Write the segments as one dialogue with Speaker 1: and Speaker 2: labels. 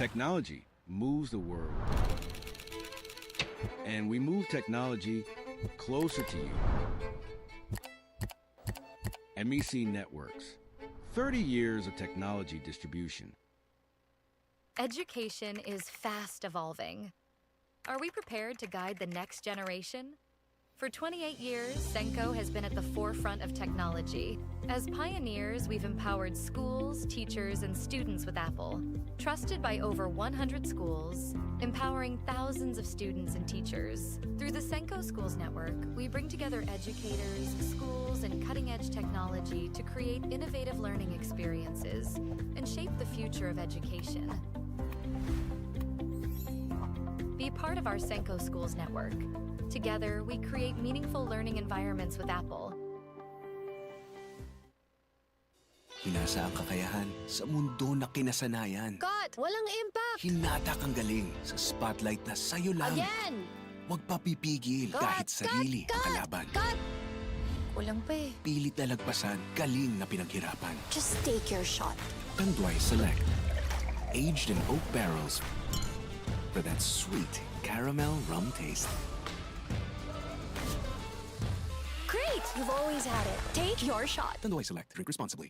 Speaker 1: Technology moves the world. And we move technology closer to you. MEC Networks, 30 years of technology distribution.
Speaker 2: Education is fast evolving. Are we prepared to guide the next generation? For 28 years, Senko has been at the forefront of technology. As pioneers, we've empowered schools, teachers, and students with Apple. Trusted by over 100 schools, empowering thousands of students and teachers. Through the Senko Schools Network, we bring together educators, schools, and cutting-edge technology to create innovative learning experiences and shape the future of education. Be part of our Senko Schools Network. Together, we create meaningful learning environments with Apple.
Speaker 3: Hinasa ang kakayahan sa mundo na kinasanayan.
Speaker 4: Cut! Walang impact!
Speaker 3: Hinatak ang galing sa spotlight na sa'yo lang.
Speaker 4: Again!
Speaker 3: Huwag papipigil kahit sarili ang kalaban.
Speaker 4: Cut! Kulang pa eh.
Speaker 3: Pilit na lagpasan, galing na pinaghirapan.
Speaker 4: Just take your shot.
Speaker 3: Tanduay Select. Aged in oak barrels for that sweet caramel rum taste.
Speaker 4: Great! You've always had it. Take your shot.
Speaker 3: Tanduay Select. Drink responsibly.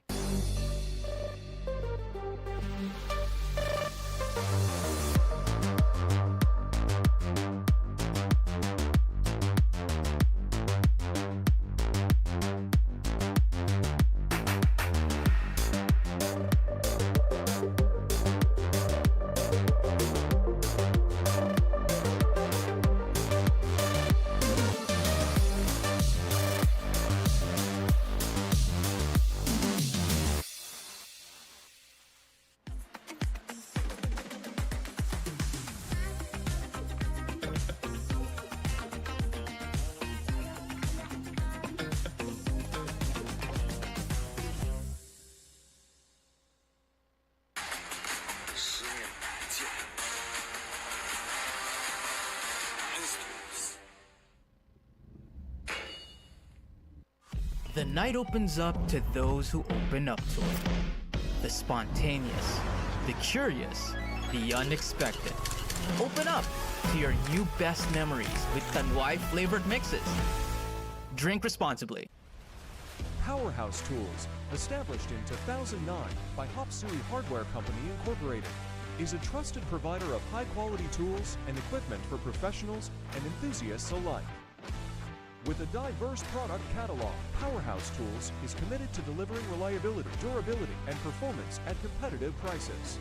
Speaker 5: The night opens up to those who open up to it. The spontaneous, the curious, the unexpected. Open up to your new best memories with Tanduay flavored mixes. Drink responsibly.
Speaker 6: Powerhouse Tools, established in 2009 by HSCI Hardware Company Incorporated, is a trusted provider of high-quality tools and equipment for professionals and enthusiasts alike. With a diverse product catalog, Powerhouse Tools is committed to delivering reliability, durability, and performance at competitive prices.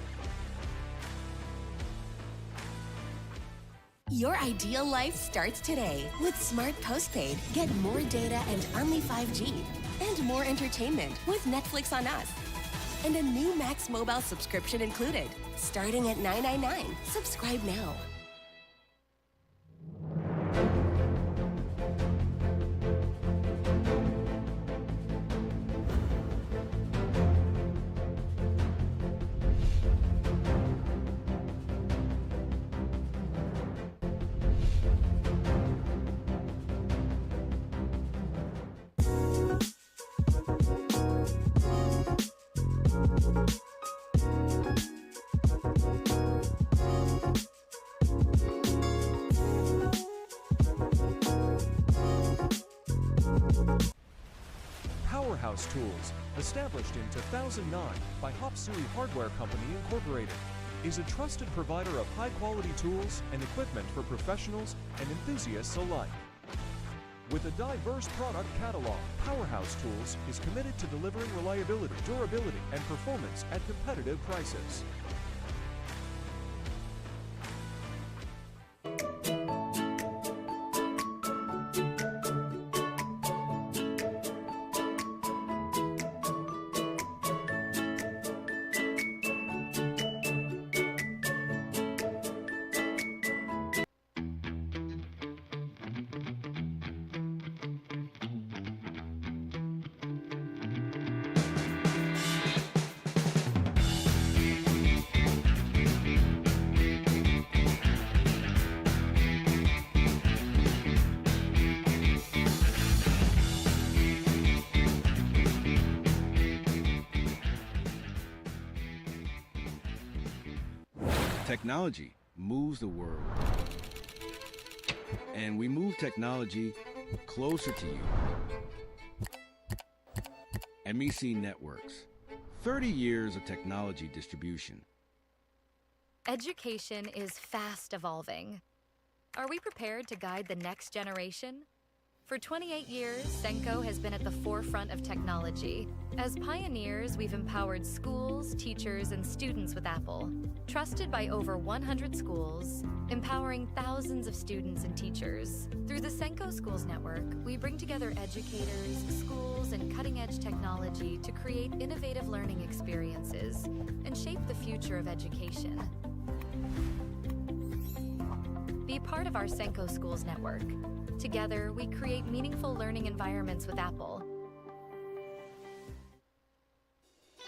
Speaker 7: Your ideal life starts today. With Smart Postpaid, get more data and only 5G. And more entertainment with Netflix on Us. And a new Max Mobile subscription included. Starting at $9.99. Subscribe now.
Speaker 6: Powerhouse Tools, established in 2009 by HSCI Hardware Company Incorporated, is a trusted provider of high-quality tools and equipment for professionals and enthusiasts alike. With a diverse product catalog, Powerhouse Tools is committed to delivering reliability, durability, and performance at competitive prices.
Speaker 1: Technology moves the world. And we move technology closer to you. MEC Networks. 30 years of technology distribution.
Speaker 2: Education is fast evolving. Are we prepared to guide the next generation? For 28 years, Senko has been at the forefront of technology. As pioneers, we've empowered schools, teachers, and students with Apple. Trusted by over 100 schools, empowering thousands of students and teachers. Through the Senko Schools Network, we bring together educators, schools, and cutting-edge technology to create innovative learning experiences and shape the future of education. Be part of our Senko Schools Network. Together, we create meaningful learning environments with Apple.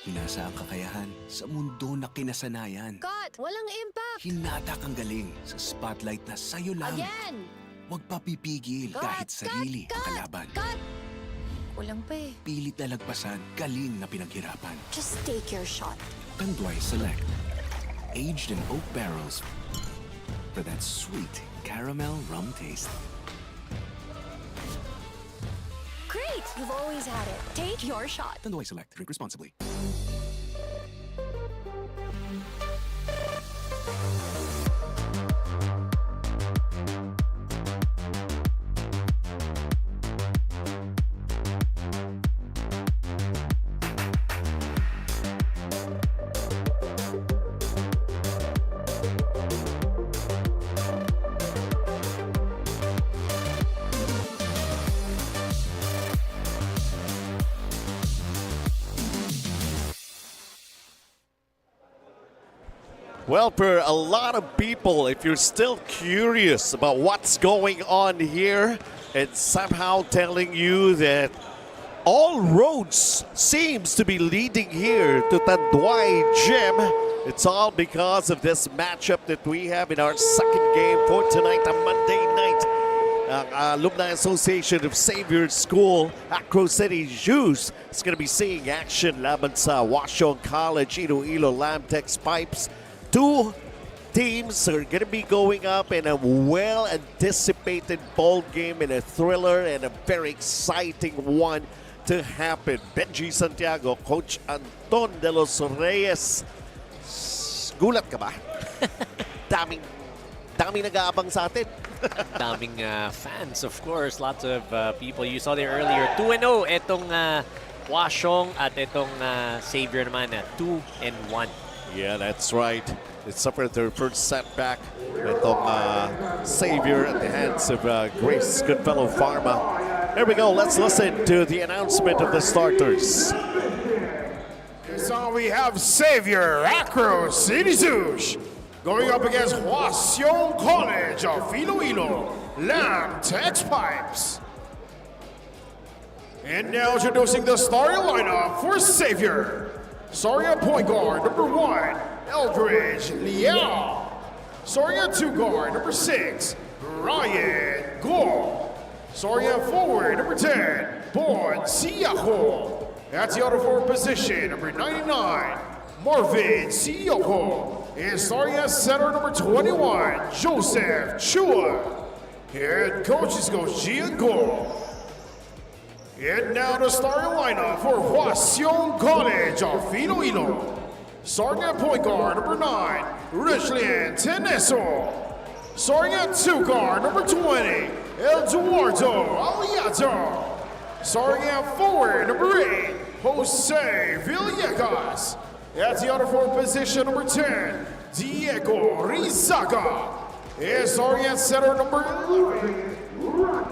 Speaker 3: Hinasa ang kakayahan sa mundo na kinasanayan.
Speaker 4: Cut! Walang impact!
Speaker 3: Hinatak ang galing sa spotlight na sa'yo lang.
Speaker 4: Again!
Speaker 3: Huwag papipigil kahit sarili ang kalaban.
Speaker 4: Cut! Kulang pa eh.
Speaker 3: Pilit na lagpasan, galing na pinaghirapan.
Speaker 4: Just take your shot.
Speaker 3: Tanduay Select. Aged in oak barrels for that sweet caramel rum taste.
Speaker 4: Great! You've always had it. Take your shot.
Speaker 3: Tanduay Select. Drink responsibly.
Speaker 8: Well, for a lot of people, if you're still curious about what's going on here, it's somehow telling you that all roads seems to be leading here to Tanduay Gym. It's all because of this matchup that we have in our second game for tonight on Monday night. Alumni Association of Xavier School, ACROCITY ZHOOSH is going to be seeing action laban sa Washong College, Iloilo LAMTEX Pipes. Two teams are going to be going up in a well-anticipated ball game, in a thriller and a very exciting one to happen. Benji Santiago, Coach Anton De Los Reyes. Gulat ka ba? daming nag-aabang sa atin.
Speaker 9: Daming fans, of course. Lots of people. You saw there earlier, 2-0 itong Washong at itong Xavier naman, 2-1.
Speaker 8: Yeah, that's right. They suffered their first setback. Itong Xavier at the hands of Grace Goodfellow Pharma. Here we go. Let's listen to the announcement of the starters.
Speaker 10: So we have Xavier ACROCITY ZHOOSH going up against Washong College of Iloilo LAMTEX Pipes. And now introducing the starting lineup for Xavier. Starting at point guard, number 1, Eldridge Liao. Starting at 2 guard, number 6, Ryan Guo. Starting at forward, number 10, Bon Siaho. At the other forward position, number 99, Marvin Siaho. And starting at center, number 21, Joseph Chua. Head coach is Coach Gian Guo. And now the starting lineup for Washong College of Iloilo. Starting at point guard, number 9, Richland Teneso. Starting at 2 guard, number 20, Eduardo Aliato. Starting at forward, number 8, Jose Villegas. At the other forward position, number 10, Diego Rizaga. And starting at center, number 11.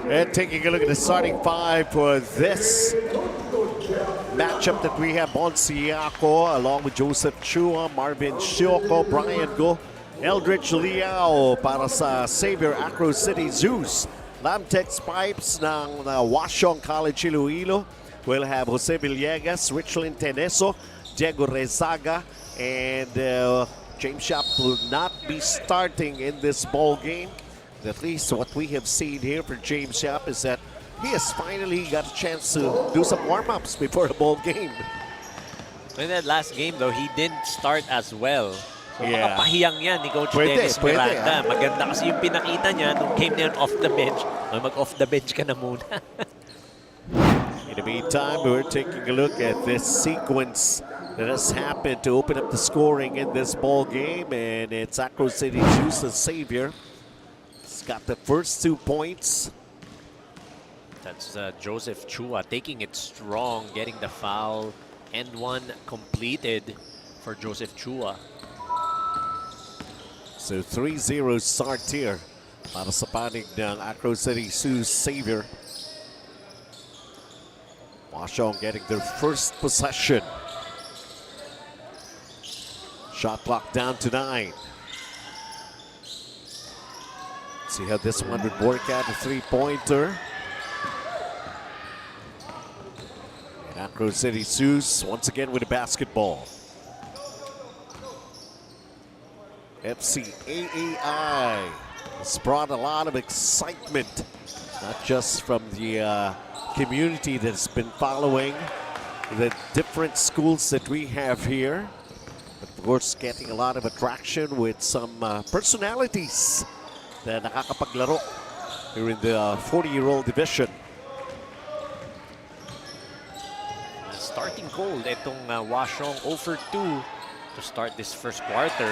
Speaker 8: And taking a look at the starting five for this matchup that we have Bonsiaco along with Joseph Chua, Marvin Sioko, Brian Go, Eldridge Liao para sa Xavier ACROCITY ZHOOSH. LAMTEX Pipes ng Washong College Iloilo will have Jose Villegas, Richland Teneso, Diego Rezaga, and James Schaap will not be starting in this ball game. At least what we have seen here for James Schaap is that he has finally got a chance to do some warm-ups before the ball game.
Speaker 9: In that last game, though, he didn't start as well.
Speaker 8: Yeah.
Speaker 9: Makapahiyang yan ni Coach
Speaker 8: Pwede,
Speaker 9: Dennis
Speaker 8: pwede,
Speaker 9: Miranda. Maganda kasi yung pinakita niya nung game na yun off the bench. Mag-off the bench ka na muna.
Speaker 8: In the meantime, we're taking a look at this sequence that has happened to open up the scoring in this ball game, and it's ACROCITY ZHOOSH, the savior. He's got the first 2 points.
Speaker 9: That's Joseph Chua taking it strong, getting the foul. And one completed for Joseph Chua.
Speaker 8: So 3-0 start here para sa panig ng ACROCITY ZHOOSH savior. Washong getting their first possession. Shot clock down to 9. See how this one would work out, a three-pointer. And ACROCITY ZHOOSH once again with a basketball. FCAAI has brought a lot of excitement, not just from the community that's been following the different schools that we have here, but of course getting a lot of attraction with some personalities that nakakapaglaro here in the 40-year-old division.
Speaker 9: Starting cold itong Washong 0 for 2 to start this first quarter.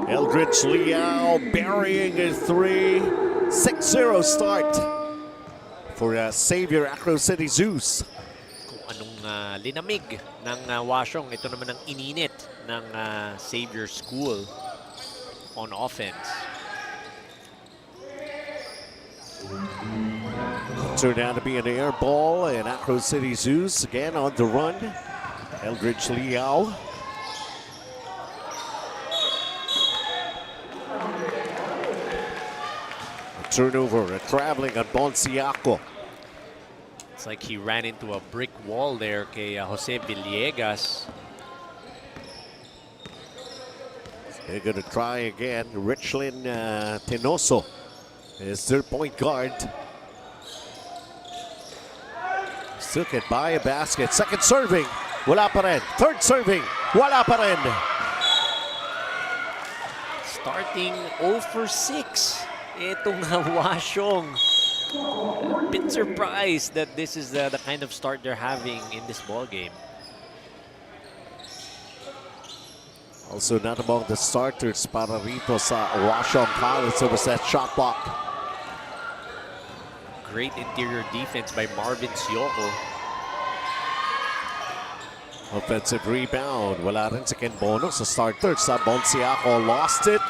Speaker 8: Eldridge Liao burying a three. 6-0 start for savior ACROCITY ZHOOSH.
Speaker 9: Kung anong linamig ng Washong, ito naman ang ininit ng Savior School on offense.
Speaker 8: Turned out to be an air ball, and ACROCITY ZHOOSH again on the run. Eldridge Liao. Turnover, a traveling on Bonciaco.
Speaker 9: It's like he ran into a brick wall there kay Jose Villegas.
Speaker 8: They're going to try again. Richlin Tenoso is their point guard. Still can buy a basket. Second serving, wala pa rin. Third serving, wala pa rin.
Speaker 9: Starting 0 for 6. Itong Washong. A bit surprised that this is the kind of start they're having in this ball game.
Speaker 8: Also not among the starters para rito sa Washong College. There was that shot block.
Speaker 9: Great interior defense by Marvin Sioco.
Speaker 8: Offensive rebound. Wala rin si Ken Bono sa starter. Sa Bonciaco lost it.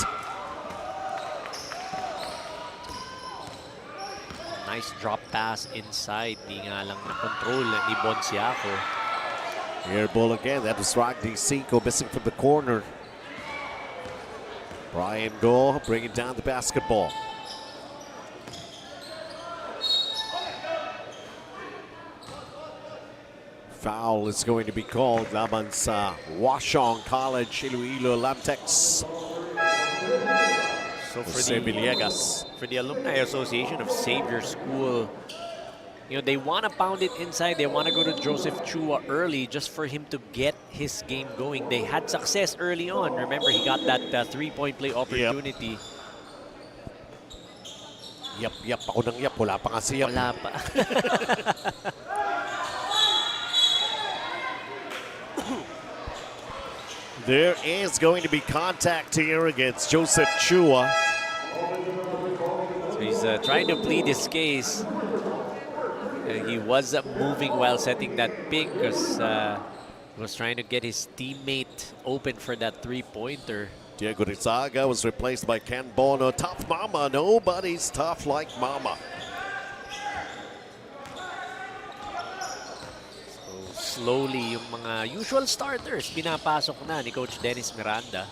Speaker 9: Nice drop pass inside. Di nga lang na-control ni Bonciaco.
Speaker 8: Air ball again. That was Ragdi Cinco missing from the corner. Brian Go bringing down the basketball. Foul is going to be called laban sa Washong College, Iloilo LAMTEX.
Speaker 9: So
Speaker 8: for
Speaker 9: the Alumni Association of Savior School, you know, they want to pound it inside. They want to go to Joseph Chua early just for him to get his game going. They had success early on. Remember, he got that three-point play opportunity.
Speaker 8: Yep. Ako nang yep. Wala pa nga si yep.
Speaker 9: Wala pa.
Speaker 8: There is going to be contact here against Joseph Chua.
Speaker 9: So he's trying to plead his case. He was moving while setting that pick because he was trying to get his teammate open for that three-pointer.
Speaker 8: Diego Rizaga was replaced by Ken Bono. Tough mama. Nobody's tough like mama.
Speaker 9: Slowly, yung mga usual starters pinapasok na ni Coach Dennis Miranda.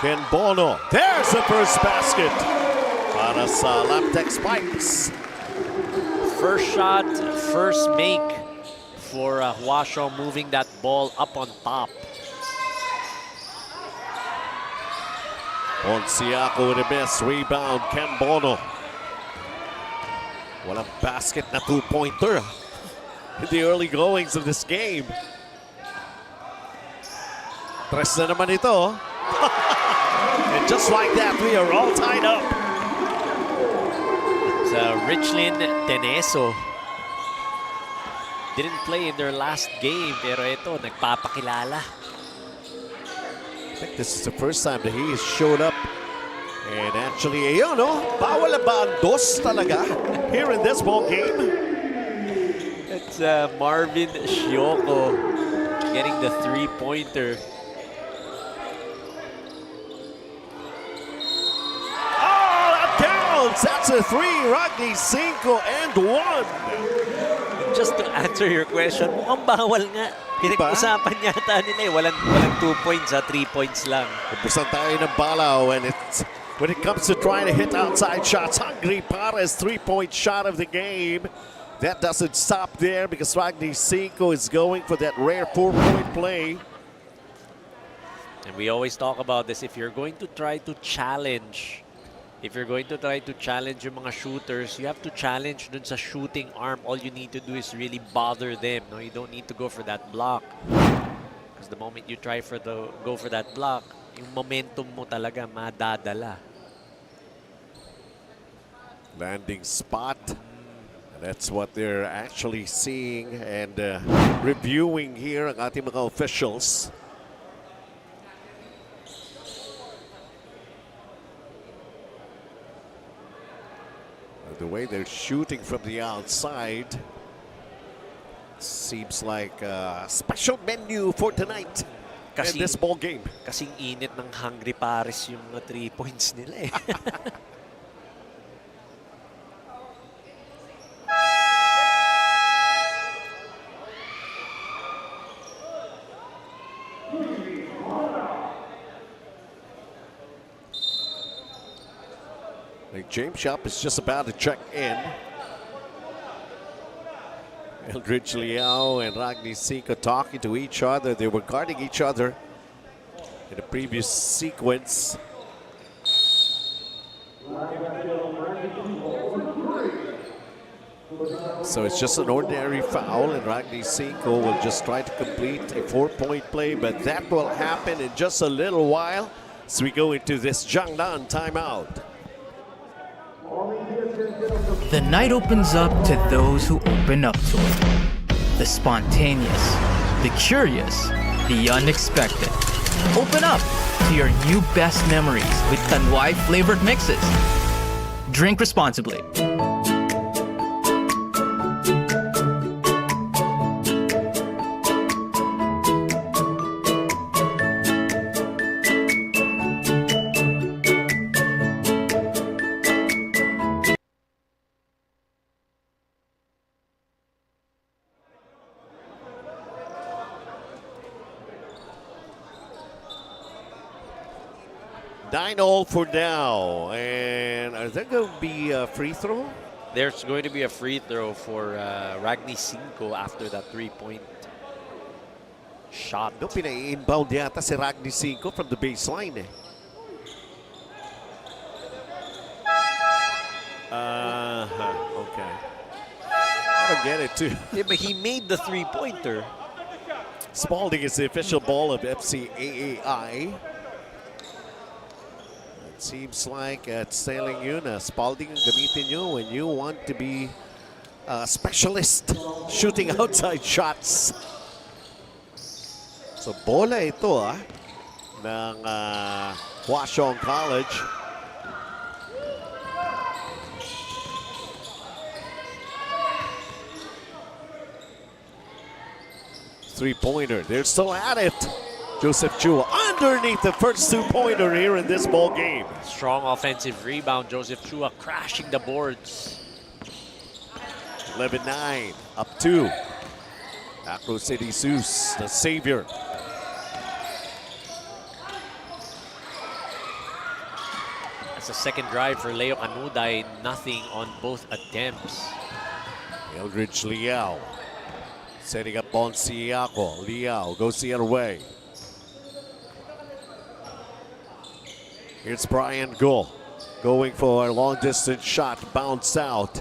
Speaker 8: Ken Bono, there's the first basket para sa LAMTEX Spikes.
Speaker 9: First shot, first make for Washong, moving that ball up on top.
Speaker 8: Bonciaco with a miss, rebound, Ken Bono. Walang basket na two-pointer. in the early goings of this game. Tres na naman ito. And just like that, we are all tied up.
Speaker 9: It's Richlin Teneso. Didn't play in their last game, pero ito, nagpapakilala.
Speaker 8: I think this is the first time that he has showed up. And actually, ayun, no? Bawal na ba ang dos talaga here in this ball game?
Speaker 9: It's Marvin Shioko getting the three-pointer.
Speaker 8: Oh, that counts! That's a 3, Ragni 5 and 1.
Speaker 9: Just to answer your question, mukhang bawal nga. Pinag-usapan yata nila eh. Walang 2 points, 3 points lang.
Speaker 8: Ubusan tayo ng bala when it comes to trying to hit outside shots. Hungry Pares 3-point shot of the game. That doesn't stop there because Ragni 5 is going for that rare 4-point play.
Speaker 9: And we always talk about this. If you're going to try to challenge yung mga shooters, you have to challenge dun sa shooting arm. All you need to do is really bother them. No, you don't need to go for that block. Because the moment you try go for that block, yung momentum mo talaga madadala.
Speaker 8: Landing spot. And that's what they're actually seeing and reviewing here ang ating mga officials. The way they're shooting from the outside seems like a special menu for tonight in this ball game.
Speaker 9: Kasing init ng Hungry Paris yung 3 points nila eh.
Speaker 8: James Shop is just about to check in. Eldridge Liao and Ragni 5 talking to each other. They were guarding each other in the previous sequence. So it's just an ordinary foul, and Ragni 5 will just try to complete a 4-point play, but that will happen in just a little while as we go into this Jiangnan timeout.
Speaker 5: The night opens up to those who open up to it. The spontaneous, the curious, the unexpected. Open up to your new best memories with Tanduay flavored mixes. Drink responsibly.
Speaker 8: All for now, and are there going to be a free throw?
Speaker 9: There's going to be a free throw for Ragni 5 after that 3-point shot.
Speaker 8: No, pinai-inbound yata si Ragni 5 from the baseline eh. Okay. I don't get it too.
Speaker 9: Yeah, but he made the 3-pointer.
Speaker 8: Spalding is the official ball of FC AAI. Seems like it's telling you na Spalding ang gamitin nyo when you want to be a specialist shooting outside shots. So bola ito ng Hwa-Chong College. Three-pointer, they're still at it. Joseph Chua underneath the first 2-pointer here in this ball game.
Speaker 9: Strong offensive rebound. Joseph Chua crashing the boards.
Speaker 8: 11-9, up 2. ACROCITY ZHOOSH, the savior.
Speaker 9: That's a second drive for Leo Canuday. Nothing on both attempts.
Speaker 8: Eldridge Liao setting up on Siako. Liao goes the other way. Here's Brian Gull going for a long distance shot, bounce out.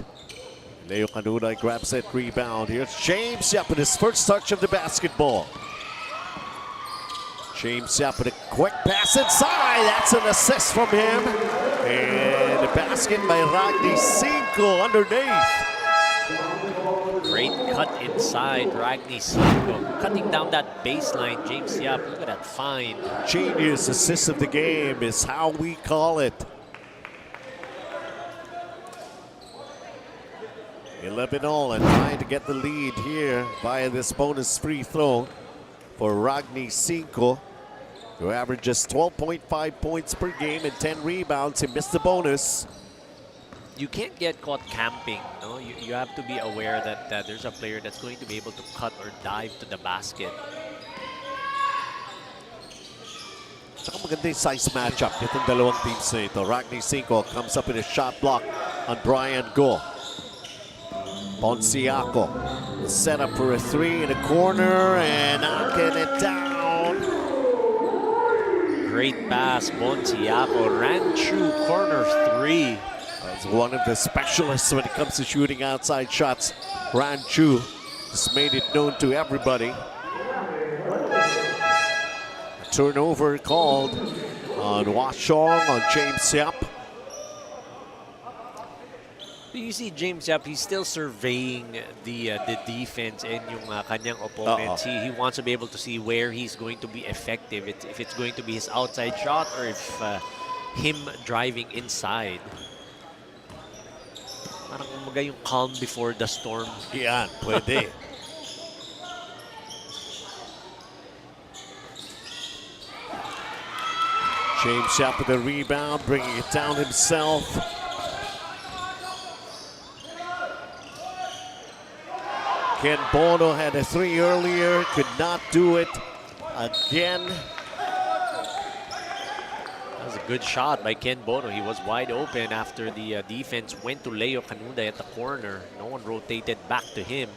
Speaker 8: Leo Canunay grabs that rebound. Here's James Yap with his first touch of the basketball. James Yap with a quick pass inside. That's an assist from him. And a basket by Ragni Cinco underneath.
Speaker 9: Great cut inside, Ragni Cinco. Cutting down that baseline, James Yap. Look at that find.
Speaker 8: Genius assist of the game is how we call it. 11-all and trying to get the lead here via this bonus free throw for Ragni Cinco, who averages 12.5 points per game and 10 rebounds. He missed the bonus.
Speaker 9: You can't get caught camping. No? You have to be aware that there's a player that's going to be able to cut or dive to the basket.
Speaker 8: Tsaka maganda yung size matchup itong dalawang teams na ito. Ragni Cinco comes up with a shot block on Brian Go. Ponciaco, the setup for a three in the corner and knocking it down.
Speaker 9: Great pass, Ponciaco ran through corner three.
Speaker 8: As one of the specialists when it comes to shooting outside shots, Ran Chu just made it known to everybody. A turnover called on Washong, on James Yap.
Speaker 9: You see James Yap, he's still surveying the defense and yung kanyang opponents. He wants to be able to see where he's going to be effective. If it's going to be his outside shot or if him driving inside. Parang umaga yung calm before the storm.
Speaker 8: Yan, pwede. James Yap with the rebound, bringing it down himself. Ken Bono had a three earlier, could not do it again.
Speaker 9: That was a good shot by Ken Bono. He was wide open after the defense went to Leo Canunay at the corner. No one rotated back to him.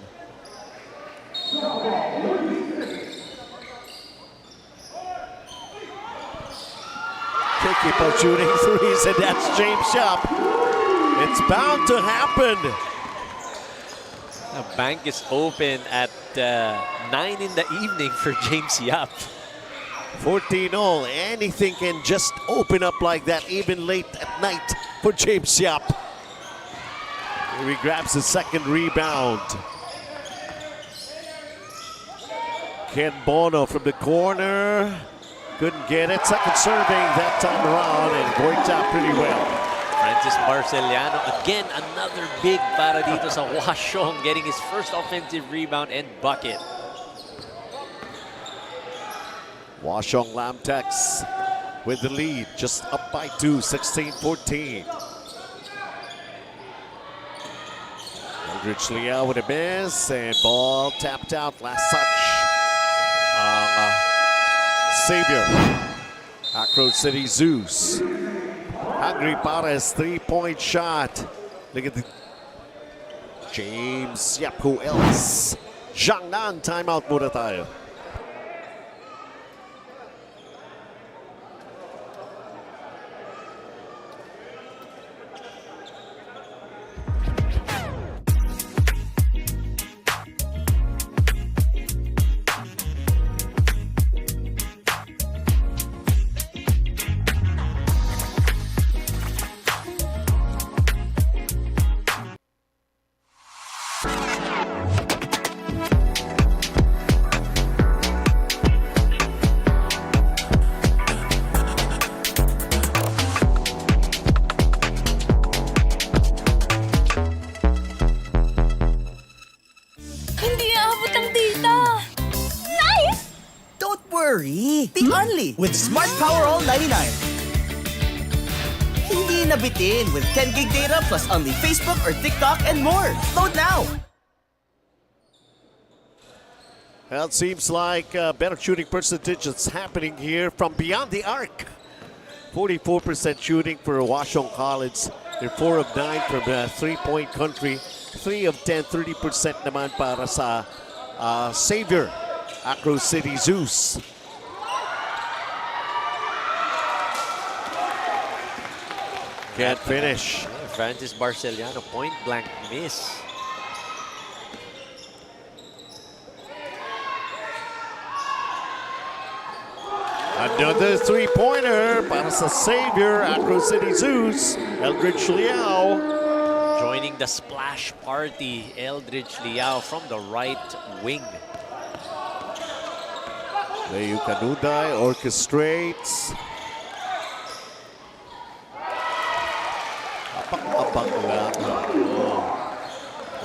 Speaker 8: They keep on shooting threes, and that's James Yap. It's bound to happen.
Speaker 9: The bank is open at 9 in the evening for James Yap.
Speaker 8: 14-all. Anything can just open up like that, even late at night for James Yap. Here he grabs the second rebound. Ken Bono from the corner. Couldn't get it. Second serving that time around and worked out pretty well.
Speaker 9: Francis Barceliano, again, another big para dito sa Washong, getting his first offensive rebound and bucket.
Speaker 8: Washong LAMTEX with the lead, just up by 2, 16-14. Eldridge Liao with a miss, and ball tapped out, last touch. Xavier, ACROCITY ZHOOSH. Hungry para his three-point shot. Look at the James Yap, who else? Jiangnan, timeout muna tayo.
Speaker 11: Only with Smart Power All 99. Hindi nabitin with 10 gig data plus only Facebook or TikTok and more. Load now.
Speaker 8: Well, it seems like better shooting percentage is happening here from beyond the arc. 44% shooting for Washong College. They're 4 of 9 from three-point country. 3 of 10, 30% naman para sa Xavier, ACROCITY ZHOOSH. Can't finish.
Speaker 9: Francis Barceliano, point blank miss.
Speaker 8: Another three-pointer para sa savior, ACROCITY ZHOOSH, Eldridge Liao.
Speaker 9: Joining the splash party, Eldridge Liao from the right wing.
Speaker 8: Leo Canuday orchestrates. Abang lang.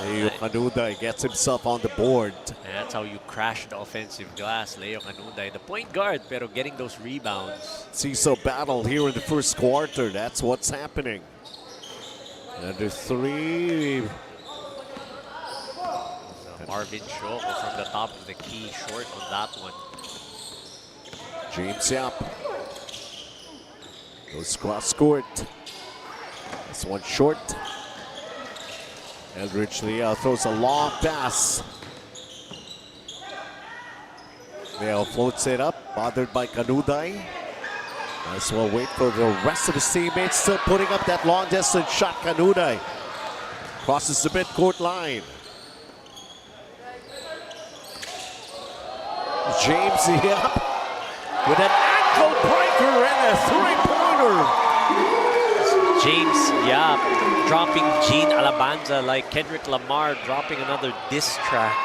Speaker 8: Leo Canuday gets himself on the board.
Speaker 9: And that's how you crash the offensive glass, Leo Canuday. The point guard, pero getting those rebounds.
Speaker 8: CISO battle here in the first quarter. That's what's happening. Under three.
Speaker 9: Marvin Shoko from the top of the key, short on that one.
Speaker 8: James Yap goes cross court. This one short. Eldridge Liao throws a long pass. Liao floats it up, bothered by Canuday. Nice well wait for the rest of his teammates, still putting up that long distance shot. Canuday crosses the midcourt line. James Yap with an ankle breaker and a three-pointer.
Speaker 9: James Yap dropping Gene Alabanza like Kendrick Lamar dropping another diss track.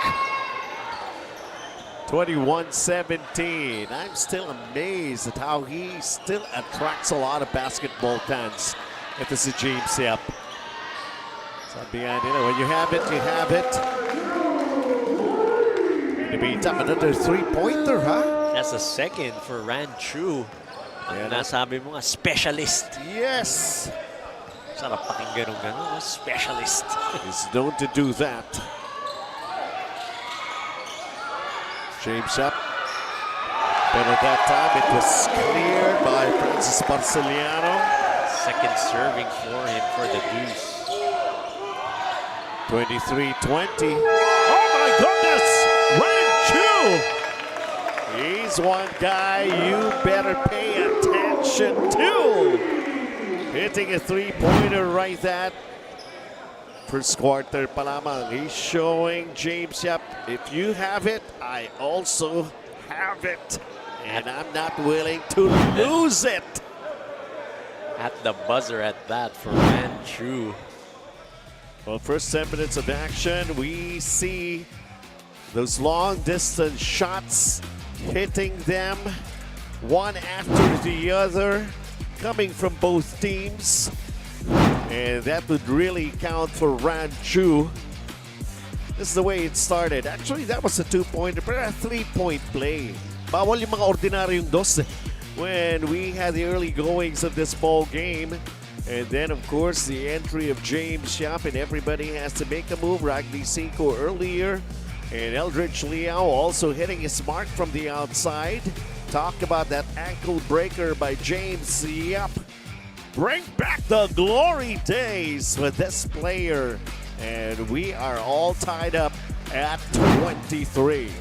Speaker 8: 21-17. I'm still amazed at how he still attracts a lot of basketball fans. Ito si James Yap. Sabi nga nila, when you have it, you have it. In the meantime, another three-pointer, huh?
Speaker 9: That's a second for Ran Chu. Ang nasabi mo nga, specialist.
Speaker 8: Yes!
Speaker 9: Sarap pakinggan ng gano'n, specialist.
Speaker 8: He's known to do that. James Yap. But at that time, it was cleared by Francis Marceliano.
Speaker 9: Second serving for him for the deuce.
Speaker 8: 23-20. Oh my goodness! Ran Chu! He's one guy you better pay attention to. Hitting a three-pointer right that first quarter pa lamang. He's showing James Yap, if you have it, I also have it. And I'm not willing to lose it.
Speaker 9: At the buzzer at that for Ran Chu.
Speaker 8: Well, first 10 minutes of action, we see those long distance shots hitting them one after the other, coming from both teams. And that would really count for Ran Chu. This is the way it started. Actually, that was a two-pointer, but a three-point play. Bawal yung mga ordinaryong dos when we had the early goings of this ball game. And then, of course, the entry of James Yap, and everybody has to make a move. Ragni Cinco earlier, and Eldridge Liao also hitting his mark from the outside. Talk about that ankle breaker by James Yap. Bring back the glory days with this player. And we are all tied up at 23.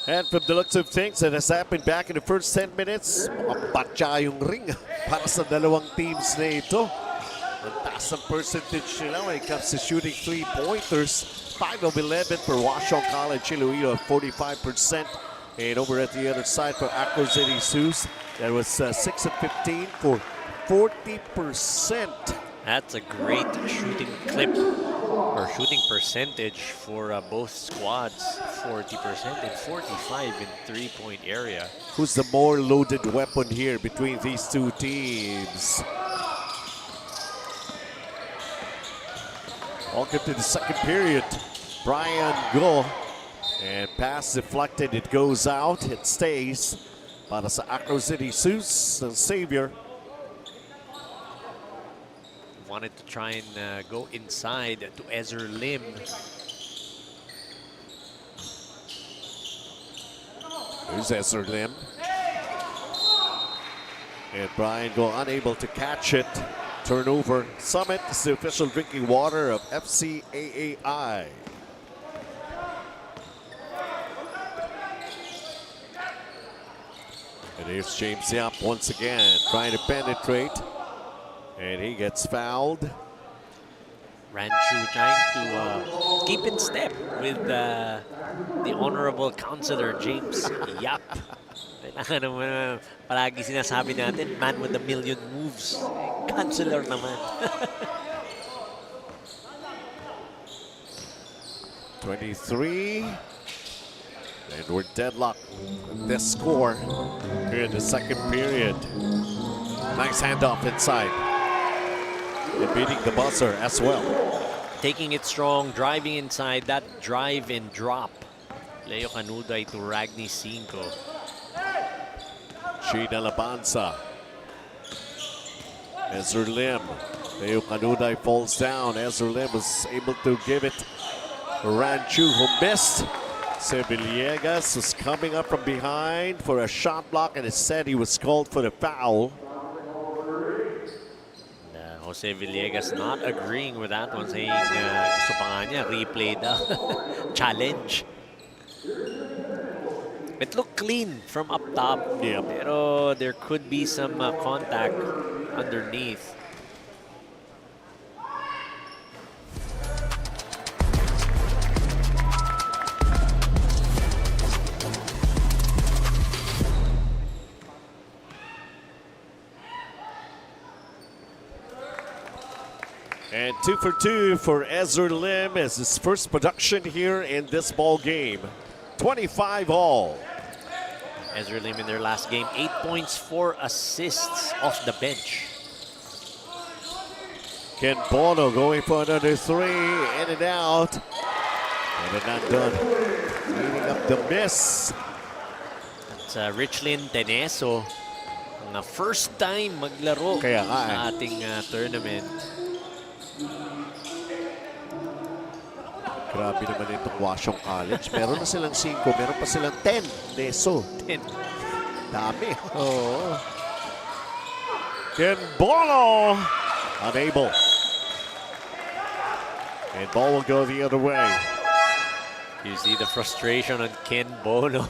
Speaker 8: And from the looks of things that has happened back in the first 10 minutes, mapatya yung ring para sa dalawang teams na ito. Ang taas ang percentage nila when it comes to shooting three-pointers. 5 of 11 for Washington College, Iloilo at 45%. And over at the other side for ACROCITY ZHOOSH, that was 6 of 15 for 40%.
Speaker 9: That's a great shooting clip or shooting percentage for both squads. 40% and 45 in three-point area.
Speaker 8: Who's the more loaded weapon here between these two teams? Welcome to the second period. Brian go. And pass deflected, it goes out, it stays. Para sa ACROCITY, ZHOOSH and Xavier.
Speaker 9: Wanted to try and go inside to Ezra Lim.
Speaker 8: Here's Ezra Lim. And Brian go unable to catch it. Turnover. Summit is the official drinking water of FCAAI. And here's James Yap once again trying to penetrate. And he gets fouled.
Speaker 9: Ranchu trying to keep in step with the honorable counselor James Yap. Kailangan naman palagi sinasabi natin, man with a million moves. Counselor naman.
Speaker 8: 23. And we're deadlocked with this score here in the second period. Nice handoff inside. And beating the buzzer as well.
Speaker 9: Taking it strong, driving inside, that drive and drop. Leo Canuday to Ragni Cinco.
Speaker 8: Gina Labanza. Ezra Lim. Leo Canuday falls down. Ezra Lim was able to give it Ranchu, who missed. Villegas was coming up from behind for a shot block, and it said he was called for the foul.
Speaker 9: Jose Villegas not agreeing with that one, saying gusto pa nga niya, replay daw. Challenge. It looked clean from up top, pero there could be some contact underneath.
Speaker 8: And 2 for 2 for Ezra Lim as his first production here in this ball game. 25 all.
Speaker 9: Ezra Lim in their last game, 8 points, 4 assists off the bench.
Speaker 8: Ken Bono going for another three, in and out. And they're not done. Cleaning up the miss.
Speaker 9: That's Richlin Teneso. Na first time maglaro sa ating tournament.
Speaker 8: Grabe naman itong Washington College. Meron na silang 5, meron pa silang 10. Deso.
Speaker 9: 10.
Speaker 8: Dami. Oh. Ken Bono. Unable. And ball will go the other way.
Speaker 9: You see the frustration on Ken Bono.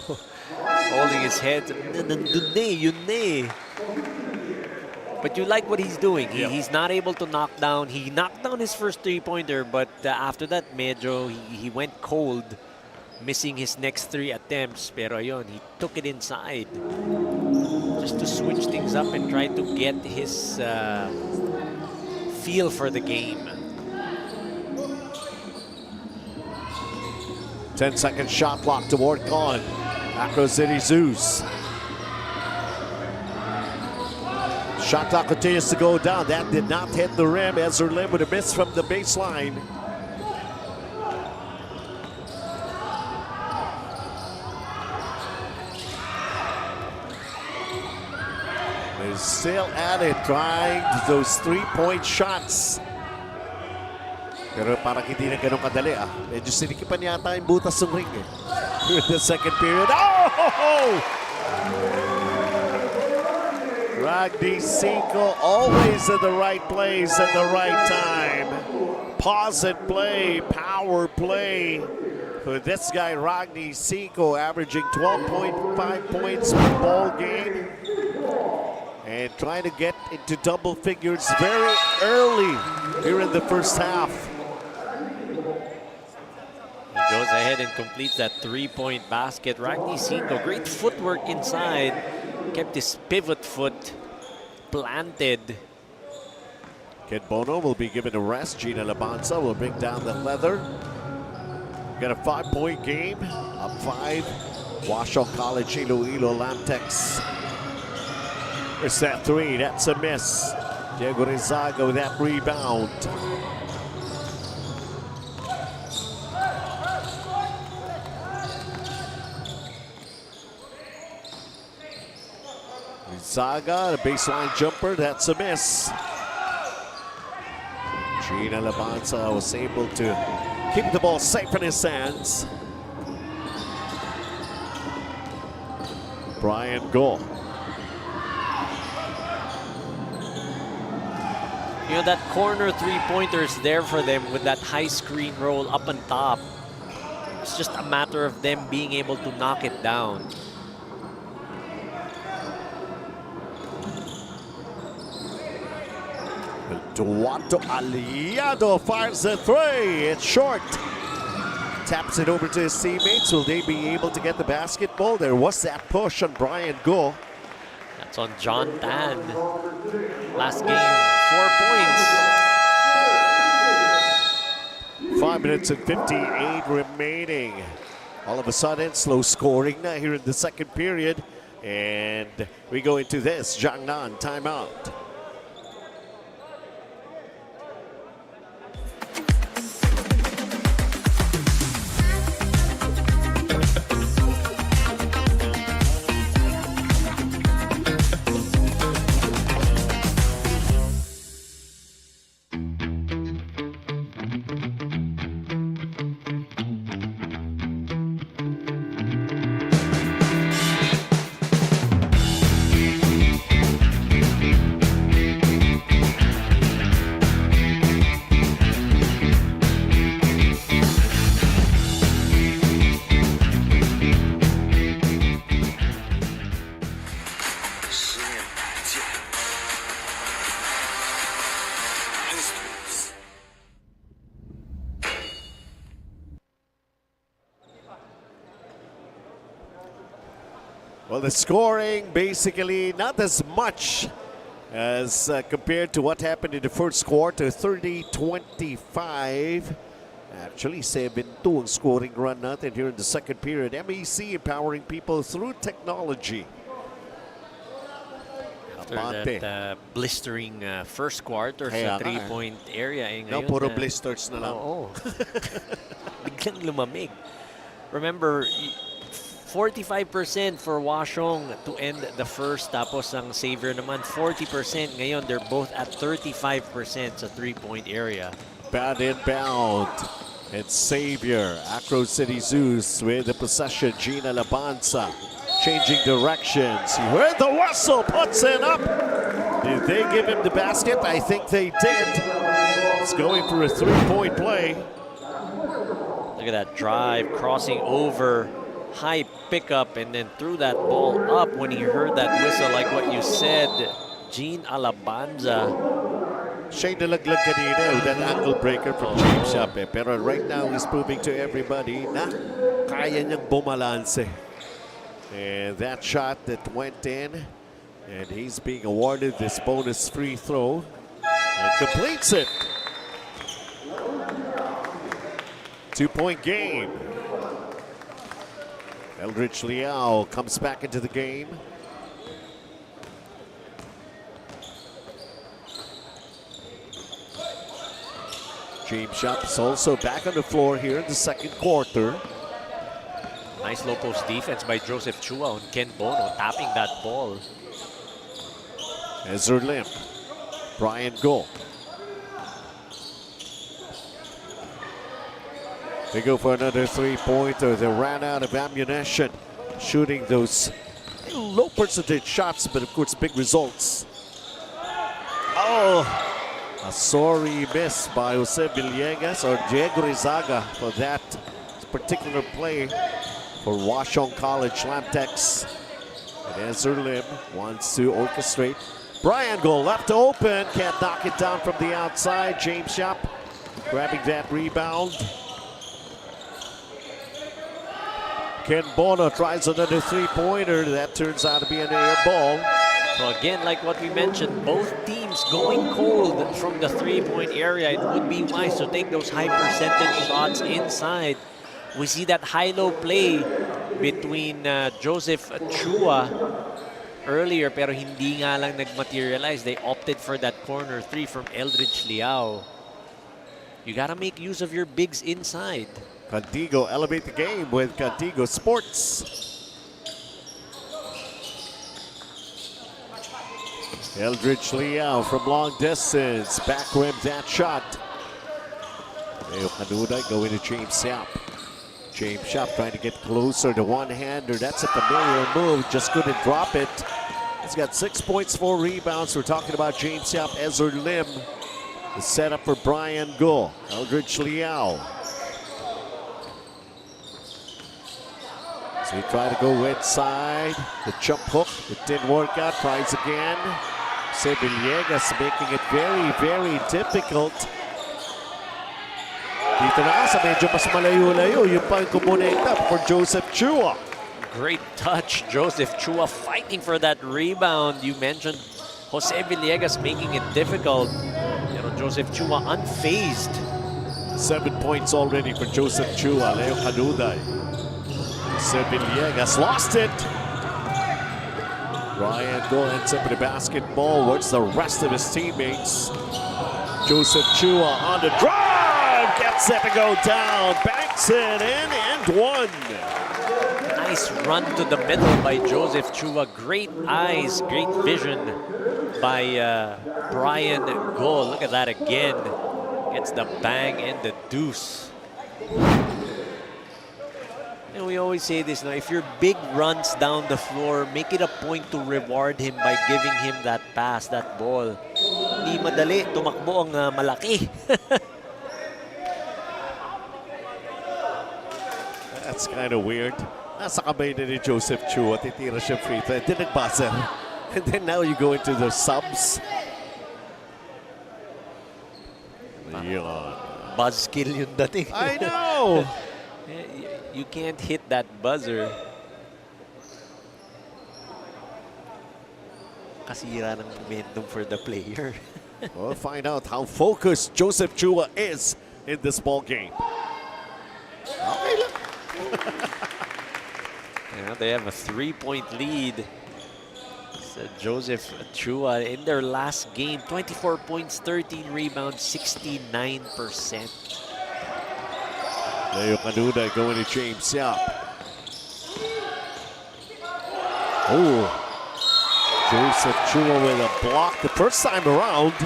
Speaker 9: Holding his head. Nandun na eh, yun na eh. But you like what he's doing. He's not able to knock down. He knocked down his first three-pointer, but after that, medyo he went cold, missing his next 3 attempts. Pero ayun, he took it inside just to switch things up and try to get his feel for the game.
Speaker 8: 10-second shot clock to work on. ACROCITY ZHOOSH. Shot clock continues to go down. That did not hit the rim. Ezra Lim with a miss from the baseline. They're still at it, trying those three-point shots. Pero parang hindi na ganun kadali ah. Medyo sinikipan yata yung butas ng ring eh. In the second period. Oh! Ragni Cinco always in the right place at the right time. Pause and play, power play for this guy Ragni Cinco, averaging 12.5 points per ball game and trying to get into double figures very early here in the first half.
Speaker 9: He goes ahead and completes that three-point basket. Ragni Cinco, great footwork inside. Kept his pivot foot planted.
Speaker 8: Ken Bono will be given a rest. Gina Labanza will bring down the leather. Got a 5-point game. Up 5. Washington College, Iloilo, LAMTEX. There's that 3. That's a miss. Diego Rizaga with that rebound. Zaga, the baseline jumper, that's a miss. Gene Alabanza was able to keep the ball safe in his hands. Brian Goal.
Speaker 9: You know, that corner three-pointer is there for them with that high screen roll up on top. It's just a matter of them being able to knock it down.
Speaker 8: Duato Aliado fires the three. It's short. Taps it over to his teammates. Will they be able to get the basketball? There was that push on Brian Go.
Speaker 9: That's on John Tan. Last game, 4 points.
Speaker 8: 5 minutes and 58 remaining. All of a sudden, slow scoring now here in the second period. And we go into this Jiangnan timeout. Well, the scoring basically not as much as compared to what happened in the first quarter, 30-25. Actually, 7-2 ang scoring run natin here in the second period. MEC empowering people through technology.
Speaker 9: After that blistering first quarter sa three-point area.
Speaker 8: Now, puro blisters na lang.
Speaker 9: Oo. Biglang lumamig. Remember, 45% for Washong to end the first, tapos ang Xavier naman 40%. Ngayon, they're both at 35% sa three-point area.
Speaker 8: Bad inbound. It's Xavier. ACROCITY ZHOOSH with the possession. Gina Labanza changing directions. He heard the whistle, puts it up. Did they give him the basket? I think they did. It's going for a three-point play.
Speaker 9: Look at that drive, crossing over. High pickup and then threw that ball up when he heard that whistle, like what you said. Gene Alabanza.
Speaker 8: Shane nalaglag kanina with that ankle breaker from James Shop. Pero right now he's proving to everybody na kaya niyang bumalanse. And that shot that went in, and he's being awarded this bonus free throw and completes it. 2-point game. Eldridge Liao comes back into the game. James Shop's also back on the floor here in the second quarter.
Speaker 9: Nice low post defense by Joseph Chua on Ken Bono, tapping that ball.
Speaker 8: Ezra Lim, Brian Go. They go for another three-pointer. They ran out of ammunition shooting those low percentage shots, but of course big results. Oh, a sorry miss by Jose Villegas or Diego Rizaga for that particular play for Washong College LAMTEX. And Ezra Lim wants to orchestrate. Brian Go left open, can't knock it down from the outside. James Shop grabbing that rebound. Ken Bono tries another three-pointer. That turns out to be an air ball.
Speaker 9: So again, like what we mentioned, both teams going cold from the three-point area. It would be wise to take those high percentage shots inside. We see that high-low play between Joseph Chua earlier, pero hindi nga lang nag-materialize. They opted for that corner three from Eldridge Liao. You gotta make use of your bigs inside.
Speaker 8: Contigo elevate the game with Contigo Sports. Eldridge Liao from long distance. Back rim that shot. Leo Canuna going to James Yap. James Yap trying to get closer to one-hander. That's a familiar move. Just couldn't drop it. He's got 6 points, 4 rebounds. We're talking about James Yap, Ezra Lim. The setup for Brian Go. Eldridge Liao. So he tried to go inside. The jump hook. It didn't work out. Tries again. Jose Villegas making it very, very difficult. Dito na sa medyo mas malayo-layo. Yung pang kumonekta for Joseph Chua.
Speaker 9: Great touch. Joseph Chua fighting for that rebound. You mentioned Jose Villegas making it difficult. You know, Joseph Chua unfazed.
Speaker 8: 7 points already for Joseph Chua. Leo Canuday. Jose Villegas lost it. Ryan Go ends up with the basketball. What's the rest of his teammates? Joseph Chua on the drive. Gets set to go down. Banks it in and one.
Speaker 9: Nice run to the middle by Joseph Chua. Great eyes, great vision by Brian Go. Look at that again. Gets the bang and the deuce. And we always say this now, if your big runs down the floor, make it a point to reward him by giving him that pass, that ball. Hindi madali, tumakbo ang malaki.
Speaker 8: That's kind of weird. Nasa kamay na ni Joseph Chua, titira siya free throw. Then nag-buzzer. And then now you go into the subs.
Speaker 9: Buzzkill yung dating.
Speaker 8: I know!
Speaker 9: You can't hit that buzzer. Kasira ng momentum for the player.
Speaker 8: We'll find out how focused Joseph Chua is in this ball game. Okay lang.
Speaker 9: Yeah, they have a 3-point lead. So Joseph Chua in their last game, 24 points, 13 rebounds, 69%.
Speaker 8: Leo Canuna going to James Yap. Oh, Joseph Chua with a block the first time around.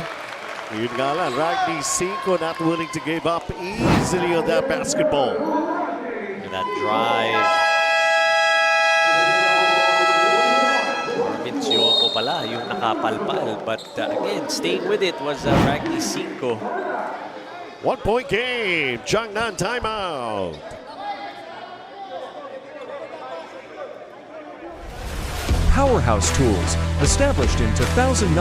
Speaker 8: Yun nga lang, Ragni Cinco not willing to give up easily on that basketball.
Speaker 9: And that drive. Marvin Sioco pala yung nakapalpal. But again, staying with it was Ragni Cinco.
Speaker 8: 1 point game. Jiangnan timeout.
Speaker 6: Powerhouse Tools, established in 2009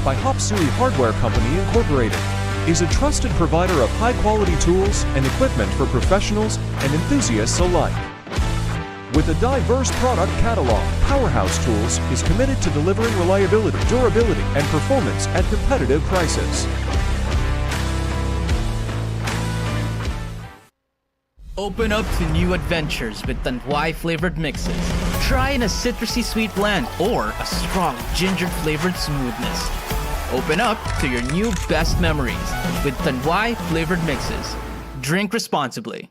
Speaker 6: by HSCI Hardware Company Incorporated, is a trusted provider of high-quality tools and equipment for professionals and enthusiasts alike. With a diverse product catalog, Powerhouse Tools is committed to delivering reliability, durability, and performance at competitive prices.
Speaker 5: Open up to new adventures with Tanduay flavored mixes. Try in a citrusy sweet blend or a strong ginger flavored smoothness. Open up to your new best memories with Tanduay flavored mixes. Drink responsibly.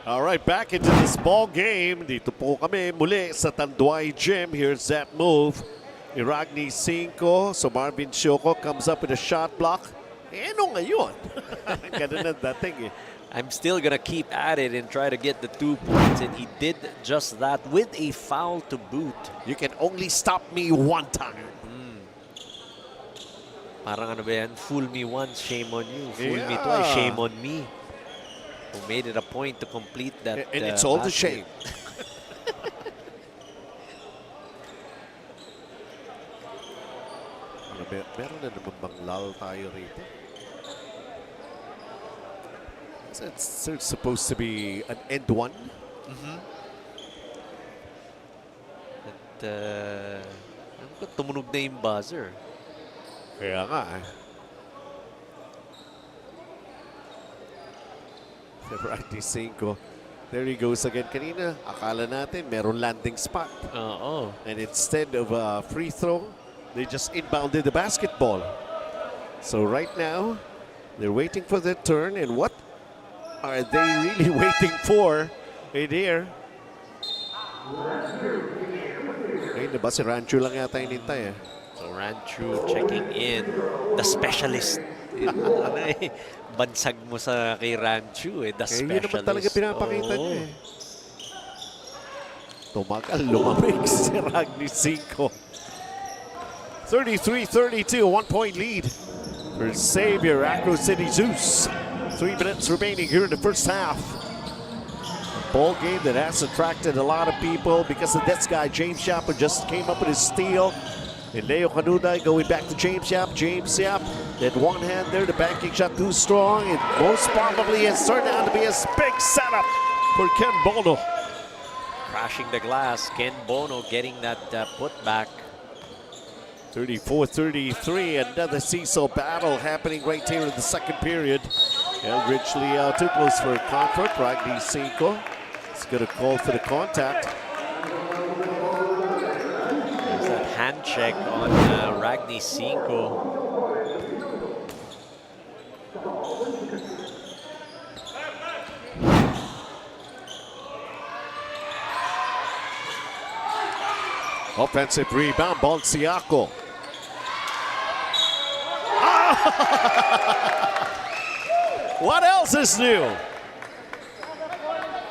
Speaker 8: All right, back into this ball game. Dito po kami muli sa Tanduay Gym. Here's that move. Ragni Cinco. So Marvin Sioco comes up with a shot block. Ano ngayon? Ganun na dating eh.
Speaker 9: I'm still gonna keep at it and try to get the 2 points, and he did just that with a foul to boot.
Speaker 8: You can only stop me one time.
Speaker 9: Parang ano ba yan? Fool me once, shame on you. Fool me twice, shame on me. Who made it a point to complete that.
Speaker 8: And it's all the shame. Meron na naman bang lal tayo rito? So it's supposed to be an end one.
Speaker 9: At tumunog na yung buzzer.
Speaker 8: Kaya nga eh. Ragni Cinco. There he goes again. Kanina, akala natin meron landing spot. And instead of a free throw, they just inbounded the basketball. So right now, They're waiting for their turn, and what are they really waiting for in here? Ayun na ba, si Rancho lang yata inintay eh.
Speaker 9: So Rancho checking in. The specialist. Bansag mo sa kay Rancho eh. The specialist.
Speaker 8: Yun naman talaga pinapakita niya eh. Tumagal, lumamig si Ragni Cinco. 33-32, 1-point lead for Xavier ACROCITY ZHOOSH. 3 minutes remaining here in the first half. Ball game that has attracted a lot of people because of this guy, James Yap, who just came up with his steal. And Leo Canuday going back to James Yap. James Yap, that one hand there, the banking shot too strong. And most probably it's turned out to be a big setup for Ken Bono.
Speaker 9: Crashing the glass, Ken Bono getting that putback.
Speaker 8: 34-33, another seesaw battle happening right here in the second period. Eldridge Liao too close for comfort. Ragni Cinco is going to call for the contact.
Speaker 9: There's that hand check on Ragni Cinco.
Speaker 8: Offensive rebound, Balciaco. What else is new?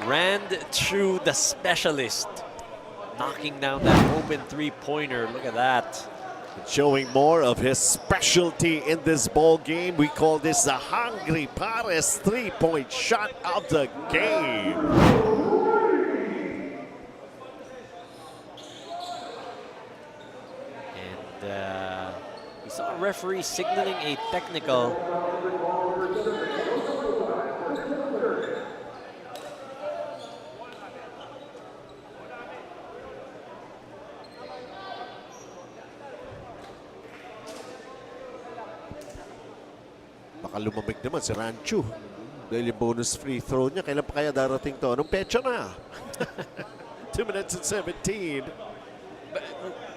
Speaker 9: Ran through the specialist, knocking down that open three-pointer. Look at that.
Speaker 8: Showing more of his specialty in this ball game. We call this the Hungry Pares three-point shot of the game.
Speaker 9: And we saw a referee signaling a technical.
Speaker 8: Baka lumamig naman si Rancho. Dahil yung bonus free throw niya, kailan pa kaya darating to? Anong petsa na? 2 minutes and 17.
Speaker 9: But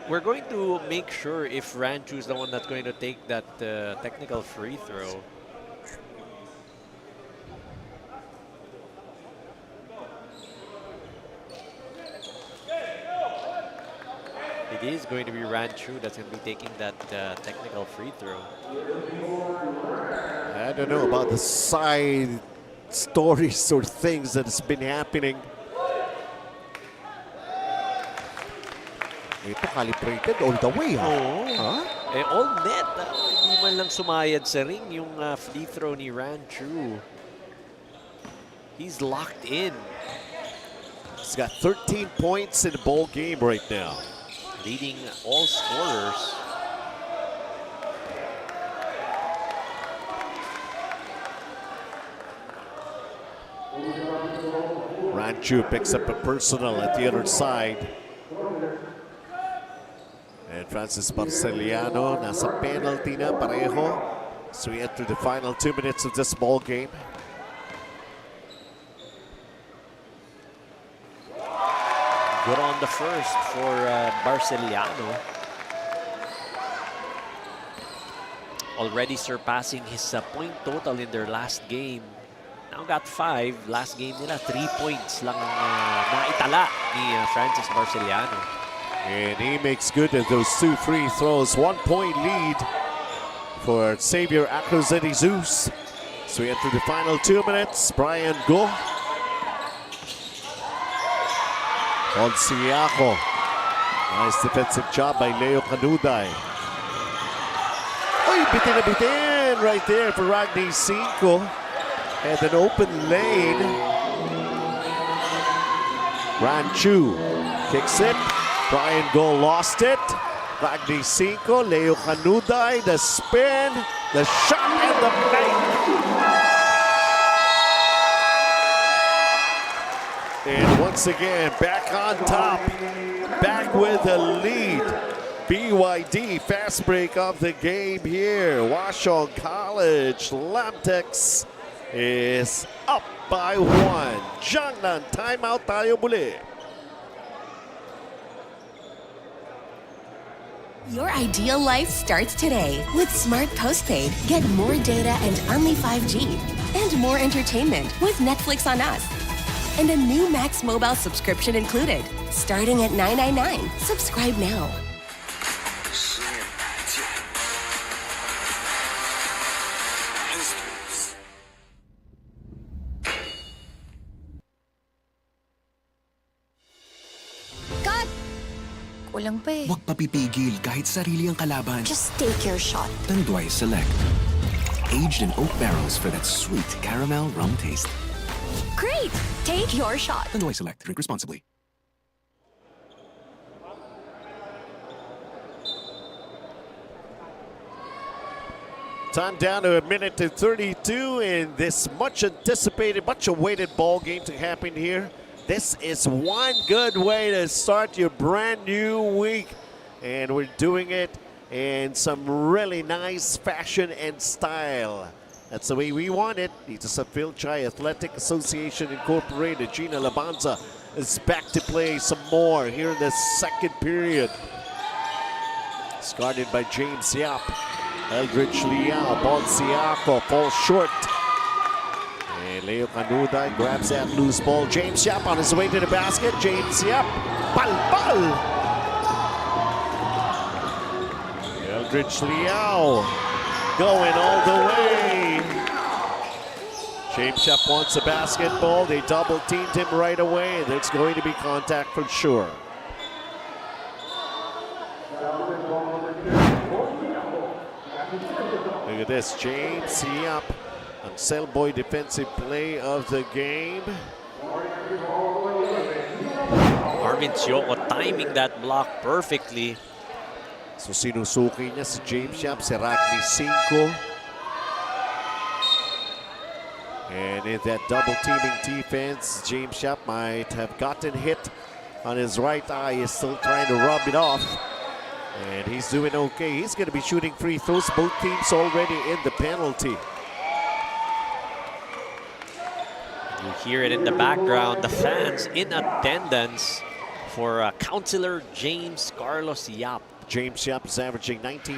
Speaker 9: we're going to make sure if Rancho is the one that's going to take that technical free throw. It is going to be Rancho that's going to be taking that technical free throw.
Speaker 8: I don't know about the side stories or things that has been happening. Ito calibrated all the way, ha?
Speaker 9: Huh? Eh, all net. Hindi man lang sumayad sa ring yung free throw ni Rancho. He's locked in.
Speaker 8: He's got 13 points in the ball game right now.
Speaker 9: Leading all scorers.
Speaker 8: Rancho picks up a personal at the other side. And Francis Barceliano, nasa penalty na pareho. So we enter the final 2 minutes of this ball game.
Speaker 9: Good on the first for Barceliano. Already surpassing his point total in their last game. Now got 5. Last game nila, 3 points lang naitala ni Francis Barceliano.
Speaker 8: And he makes good of those 2 free throws. 1-point lead for Xavier ACROCITY ZHOOSH. So we enter the final 2 minutes. Brian Go. Balciaco. Nice defensive job by Leo Canuday. Oy, bitin na bitin right there for Ragni Cinco. And an open lane. Rancho kicks it. Brian Go lost it. Ragni Cinco, Leo Canuday, the spin, the shot, and the bank. And once again, back on top, back with the lead. BYD fast break of the game here. Washington College, LAMTEX is up by 1. Jangnan, timeout tayo muli.
Speaker 7: Your ideal life starts today. With Smart Postpaid, get more data and only 5G. And more entertainment with Netflix on Us. And a new Max Mobile subscription included. Starting at $9.99. Subscribe now.
Speaker 4: Cut! Kulang pa eh.
Speaker 3: Huwag papipigil kahit sarili ang kalaban.
Speaker 4: Just take your shot.
Speaker 3: Tanduay Select. Aged in oak barrels for that sweet caramel rum taste.
Speaker 4: Great! Take your shot.
Speaker 3: Tanduay Select. Drink responsibly.
Speaker 8: Time down to 1:32 in this much anticipated, much awaited ball game to happen here. This is one good way to start your brand new week. And we're doing it in some really nice fashion and style. That's the way we want it. Dito sa Fil-Chi Athletic Association Incorporated. Gina Labanza is back to play some more here in the second period. Started by James Yap. Eldridge Liao, ball Siako, falls short. And Leo Canuday grabs that loose ball. James Yap on his way to the basket. James Yap, pal. Eldridge Liao going all the way. James Yap wants the basketball. They double teamed him right away. There's going to be contact for sure. Look at this, James Yap, ang Cellboy defensive play of the game.
Speaker 9: Arvin Sioco timing that block perfectly.
Speaker 8: So sinusuki niya si James Yap, si Ragni Cinco. And in that double teaming defense, James Yap might have gotten hit on his right eye. He's still trying to rub it off. And he's doing okay. He's going to be shooting free throws. Both teams already in the penalty.
Speaker 9: You hear it in the background. The fans in attendance for Councilor James Carlos Yap.
Speaker 8: James Yap is averaging 19.5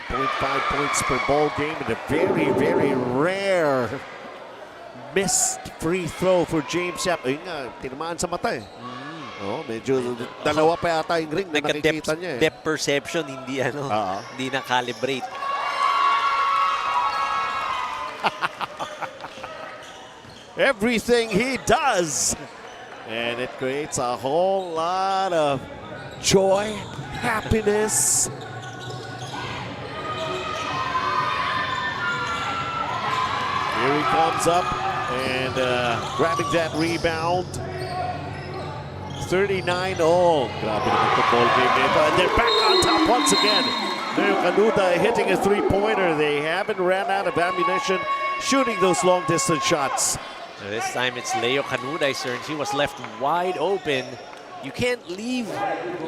Speaker 8: points per ball game and a very, very rare missed free throw for James Yap. Ayun nga, tinamaan sa mata eh. Oh, medyo dalawa pa yata yung ring na nakikita niya eh.
Speaker 9: Depth perception, hindi hindi na-calibrate.
Speaker 8: Everything he does. And it creates a whole lot of joy, happiness. Here he comes up and grabbing that rebound. 39-all. Grabe naman the ball game nito. And they're back on top once again. Leo Canuday hitting a three-pointer. They haven't ran out of ammunition shooting those long-distance shots.
Speaker 9: This time it's Leo Canuday's turn. He was left wide open. You can't leave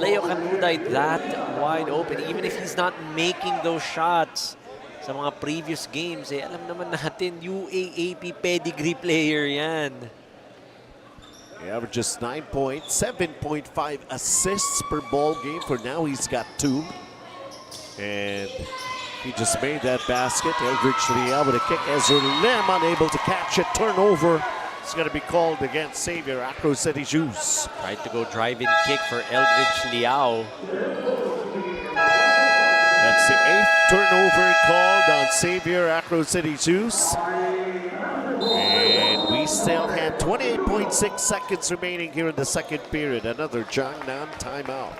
Speaker 9: Leo Canuday that wide open even if he's not making those shots. Sa mga previous games, alam naman natin, UAAP pedigree player yan.
Speaker 8: He averages 9 points, 7.5 assists per ball game. For now, he's got 2. And he just made that basket. Eldridge Liao with a kick. Ezra Lim unable to catch it. Turnover. It's going to be called against Xavier ACROCITY ZHOOSH.
Speaker 9: Tried to go drive-in kick for Eldridge Liao.
Speaker 8: That's the 8th turnover called on Xavier ACROCITY ZHOOSH. And we still had 28.6 seconds remaining here in the second period. Another Jiangnan timeout.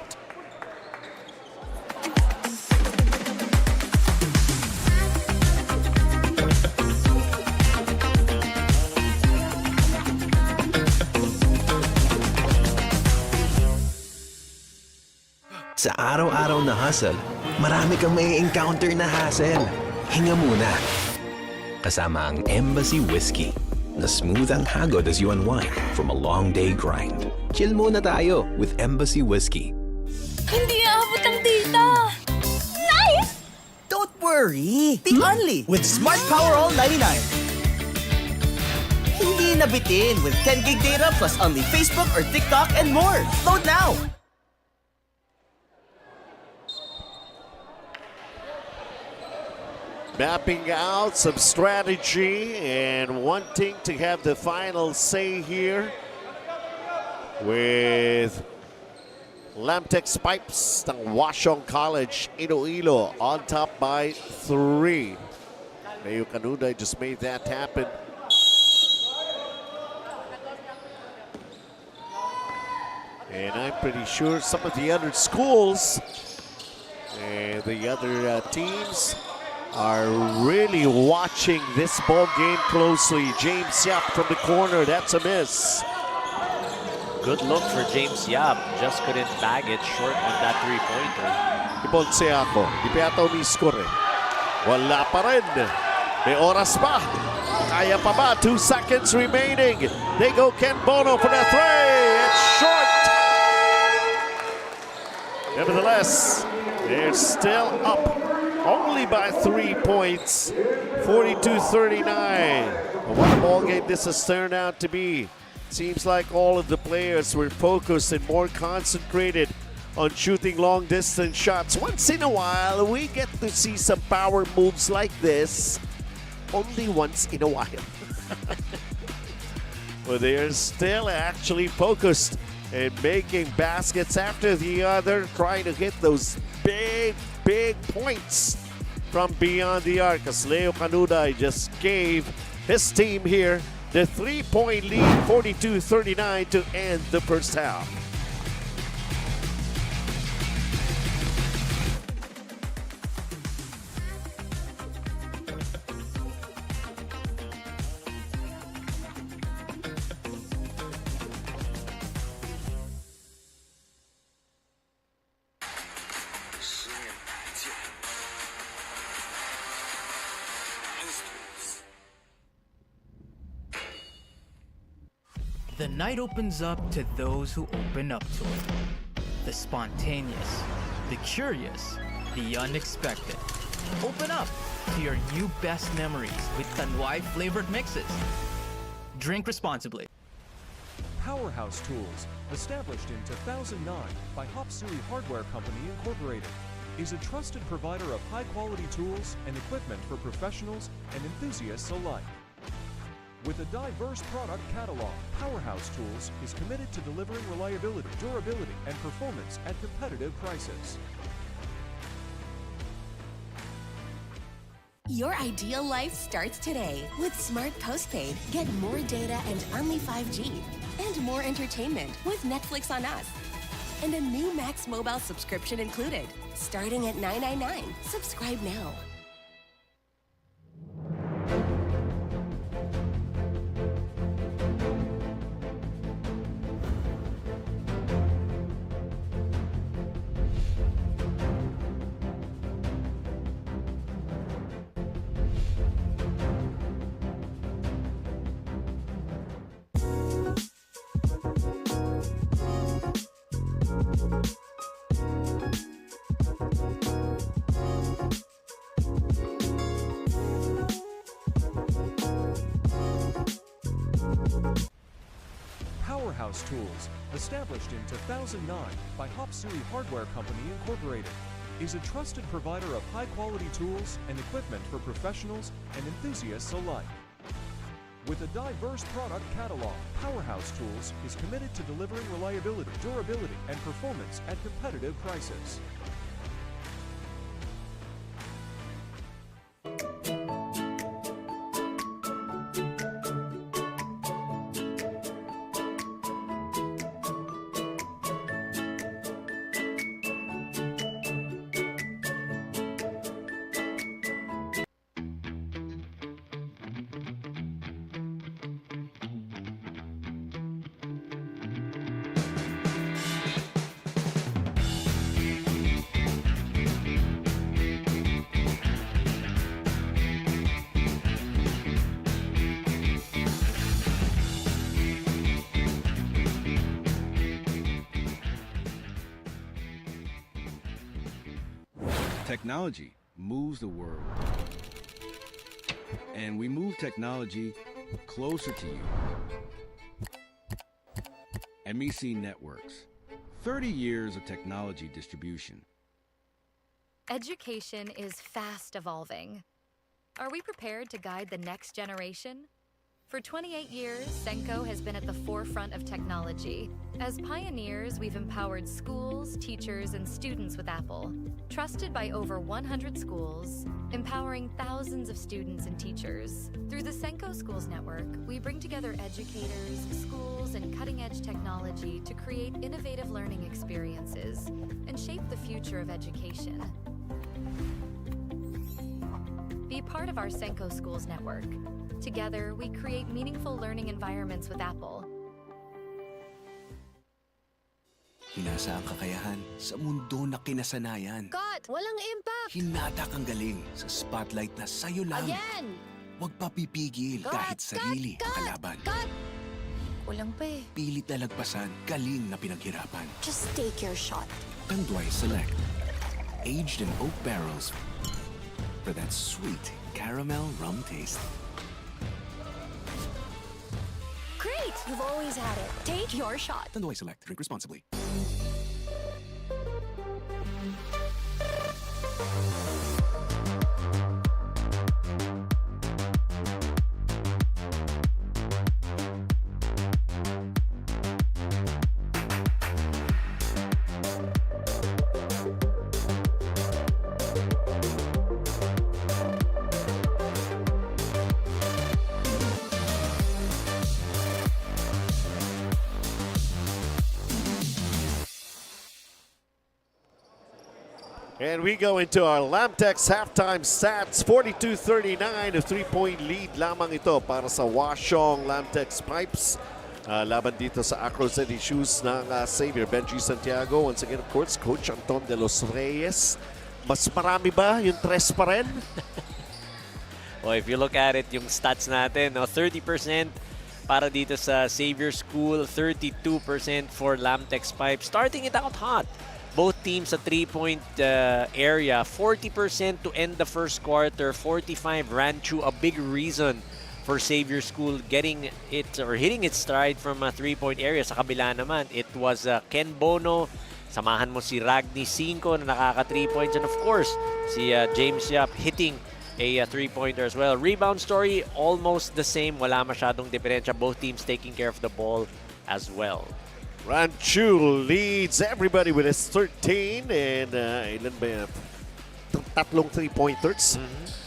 Speaker 12: Sa araw-araw na hustle, marami kang may encounter na hassle. Hinga muna. Kasama ang Embassy Whiskey na smooth ang hagod as you unwind from a long day grind. Chill muna tayo with Embassy Whiskey.
Speaker 4: Hindi aabot ang data! Nice!
Speaker 11: Don't worry! Be only with Smart Power All 99. Hindi nabitin with 10 gig data plus only Facebook or TikTok and more. Load now!
Speaker 8: mapping out some strategy and wanting to have the final say here with LAMTEX Pipes ng Washong College, Iloilo, on top by 3. Leo Canuday just made that happen. And I'm pretty sure some of the other schools and the other teams are really watching this ball game closely. James Yap from the corner, that's a miss.
Speaker 9: Good look for James Yap. Just couldn't bag it short on that three-pointer.
Speaker 8: Iponse ako. Di pa yata umiscore eh. Wala pa rin. May oras pa. Kaya pa ba? 2 seconds remaining. They go Ken Bono for the three. It's short. Nevertheless, they're still up only by 3 points. 42-39. What a ball game this has turned out to be. Seems like all of the players were focused and more concentrated on shooting long distance shots. Once in a while, we get to see some power moves like this. Only once in a while. But they're still actually focused and making baskets after the other, trying to hit those big points from beyond the arc. As Leo Canuday just gave his team here the 3-point lead, 42-39 to end the first half.
Speaker 5: The night opens up to those who open up to it. The spontaneous, the curious, the unexpected. Open up to your new best memories with Tanduay flavored mixes. Drink responsibly.
Speaker 6: Powerhouse Tools, established in 2009 by HSCI Hardware Company Incorporated, is a trusted provider of high-quality tools and equipment for professionals and enthusiasts alike. With a diverse product catalog, Powerhouse Tools is committed to delivering reliability, durability, and performance at competitive prices.
Speaker 7: Your ideal life starts today. With Smart Postpaid, get more data and only 5G. And more entertainment with Netflix on Us. And a new Max Mobile subscription included. Starting at $9.99. Subscribe now.
Speaker 6: Powerhouse Tools, established in 2009 by HSCI Hardware Company Incorporated, is a trusted provider of high-quality tools and equipment for professionals and enthusiasts alike. With a diverse product catalog, Powerhouse Tools is committed to delivering reliability, durability, and performance at competitive prices.
Speaker 1: Technology moves the world. And we move technology closer to you. MEC Networks. 30 years of technology distribution.
Speaker 2: Education is fast evolving. Are we prepared to guide the next generation? For 28 years, Senko has been at the forefront of technology. As pioneers, we've empowered schools, teachers, and students with Apple. Trusted by over 100 schools, empowering thousands of students and teachers. Through the Senko Schools Network, we bring together educators, schools, and cutting-edge technology to create innovative learning experiences and shape the future of education. Be part of our Senko Schools Network. Together, we create meaningful learning environments with Apple.
Speaker 3: Hinasa ang kakayahan sa mundo na kinasanayan.
Speaker 4: Cut! Walang impact!
Speaker 3: Hinatak ang galing sa spotlight na sa'yo lang.
Speaker 4: Again!
Speaker 3: Huwag papipigil kahit sarili ang kalaban.
Speaker 4: Cut! Kulang pa eh.
Speaker 3: Pilit na lagpasan, galing na pinaghirapan.
Speaker 4: Just take your shot.
Speaker 3: Tanduay Select. Aged in oak barrels for that sweet caramel rum taste.
Speaker 4: Great! You've always had it. Take your shot.
Speaker 3: Tanduay Select. Drink responsibly.
Speaker 8: And we go into our LAMTEX halftime stats. 42-39, a three-point lead lamang ito para sa Washong LAMTEX Pipes. Laban dito sa ACROCITY shoes ng Xavier Benji Santiago. Once again, of course, Coach Anton de los Reyes. Mas marami ba yung tres pa rin?
Speaker 9: Well, if you look at it, yung stats natin, no, 30% para dito sa Xavier School, 32% for LAMTEX Pipes. Starting it out hot. Both teams sa three-point area, 40% to end the first quarter, 45 ran through. A big reason for Xavier School getting it or hitting its stride from a three-point area. Sa kabila naman, it was Ken Bono, samahan mo si Ragni 5 na nakaka 3 points, and of course, si James Yap hitting a three-pointer as well. Rebound story, almost the same. Wala masyadong diferensya. Both teams taking care of the ball as well.
Speaker 8: Ranchu leads everybody with his 13 and ilan ba yan? Tatlong three-pointers.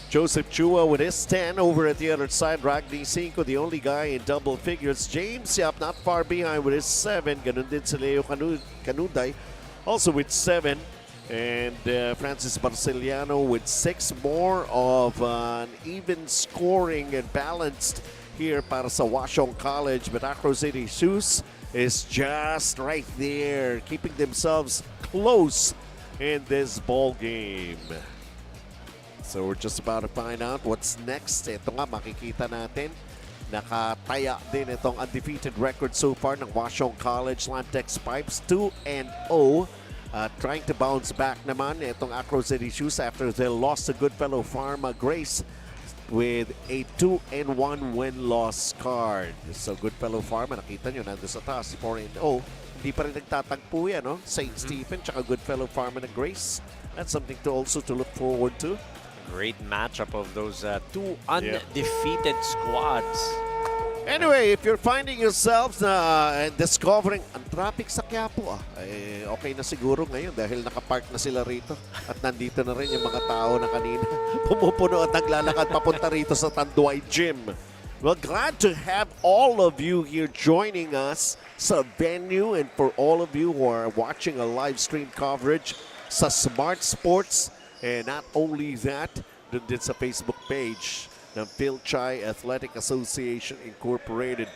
Speaker 8: Joseph Chua with his 10 over at the other side. Ragni 5, the only guy in double figures. James Yap not far behind with his 7. Ganun din si Leo Canuday also with 7. And Francis Barceliano with 6. More of an even scoring and balanced here para sa Washong College. But ACROCITY shoes is just right there, keeping themselves close in this ball game. So we're just about to find out what's next. Ito nga, makikita natin. Nakataya din itong undefeated record so far ng Washong College LAMTEX Pipes, 2-0. Trying to bounce back naman itong ACROCITY shoes after they lost to Goodfellow Pharma Grace with a 2-1 win-loss card. So Goodfellow Pharma, nakita nyo, nandun sa taas, 4-0. Hindi pa rin nagtatagpo yan, no? St. Stephen, tsaka Goodfellow Pharma na Grace. That's something to also to look forward to.
Speaker 9: Great matchup of those two undefeated squads.
Speaker 8: Anyway, if you're finding yourselves discovering ang traffic sa Quiapo, okay na siguro ngayon dahil nakapark na sila rito at nandito na rin yung mga tao na kanina pumupuno at naglalakad papunta rito sa Tanduay Gym. Well, glad to have all of you here joining us sa venue, and for all of you who are watching a live stream coverage sa Smart Sports. And not only that, dun din sa Facebook page ng Fil-Chi Athletic Association Incorporated.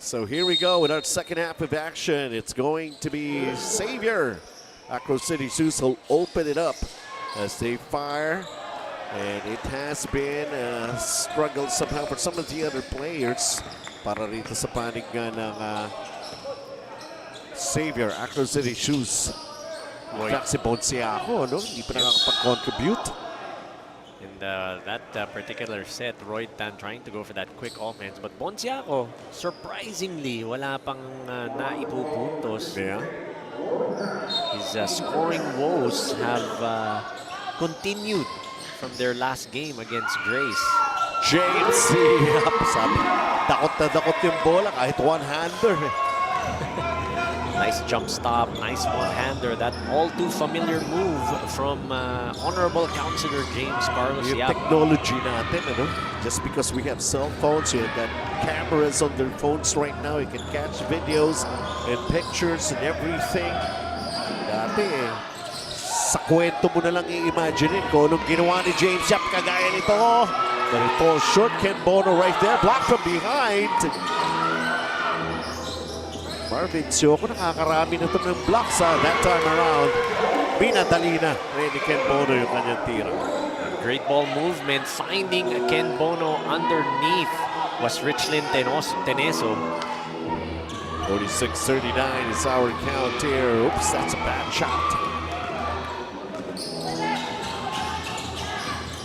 Speaker 8: So here we go with our second half of action. It's going to be Xavier. ACROCITY shoes will open it up as they fire. And it has been a struggle somehow for some of the other players para rito sa panig ng Xavier. ACROCITY shoes. In fact, si Bonciaco, no? Hindi pa nakakapag-contribute.
Speaker 9: In that particular set, Roy Tan trying to go for that quick offense. But Bonciaco, surprisingly, wala pang naipupuntos.
Speaker 8: Yeah.
Speaker 9: His scoring woes have continued from their last game against Grace.
Speaker 8: James, sabi, dakot na dakot yung bola kahit one-hander.
Speaker 9: Nice jump stop, nice one-hander. That all too familiar move from Honorable Counselor James Carlos
Speaker 8: Yung
Speaker 9: Yap.
Speaker 8: technology natin, ano? Just because we have cell phones, you have got cameras on their phones right now. You can catch videos and pictures and everything. Dati sa kwento mo na lang i-imaginein kung anong ginawa ni James Yap kagaya nito. But it falls short. Ken Bono right there, blocked from behind. Marvin Sioko, nakakarami na ito ng blocks that time around. Binadali na ni Ken Bono yung kanyang tira.
Speaker 9: Great ball movement, finding Ken Bono underneath was Richlin Teneso.
Speaker 8: 46-39 is our count here. Oops, that's a bad shot.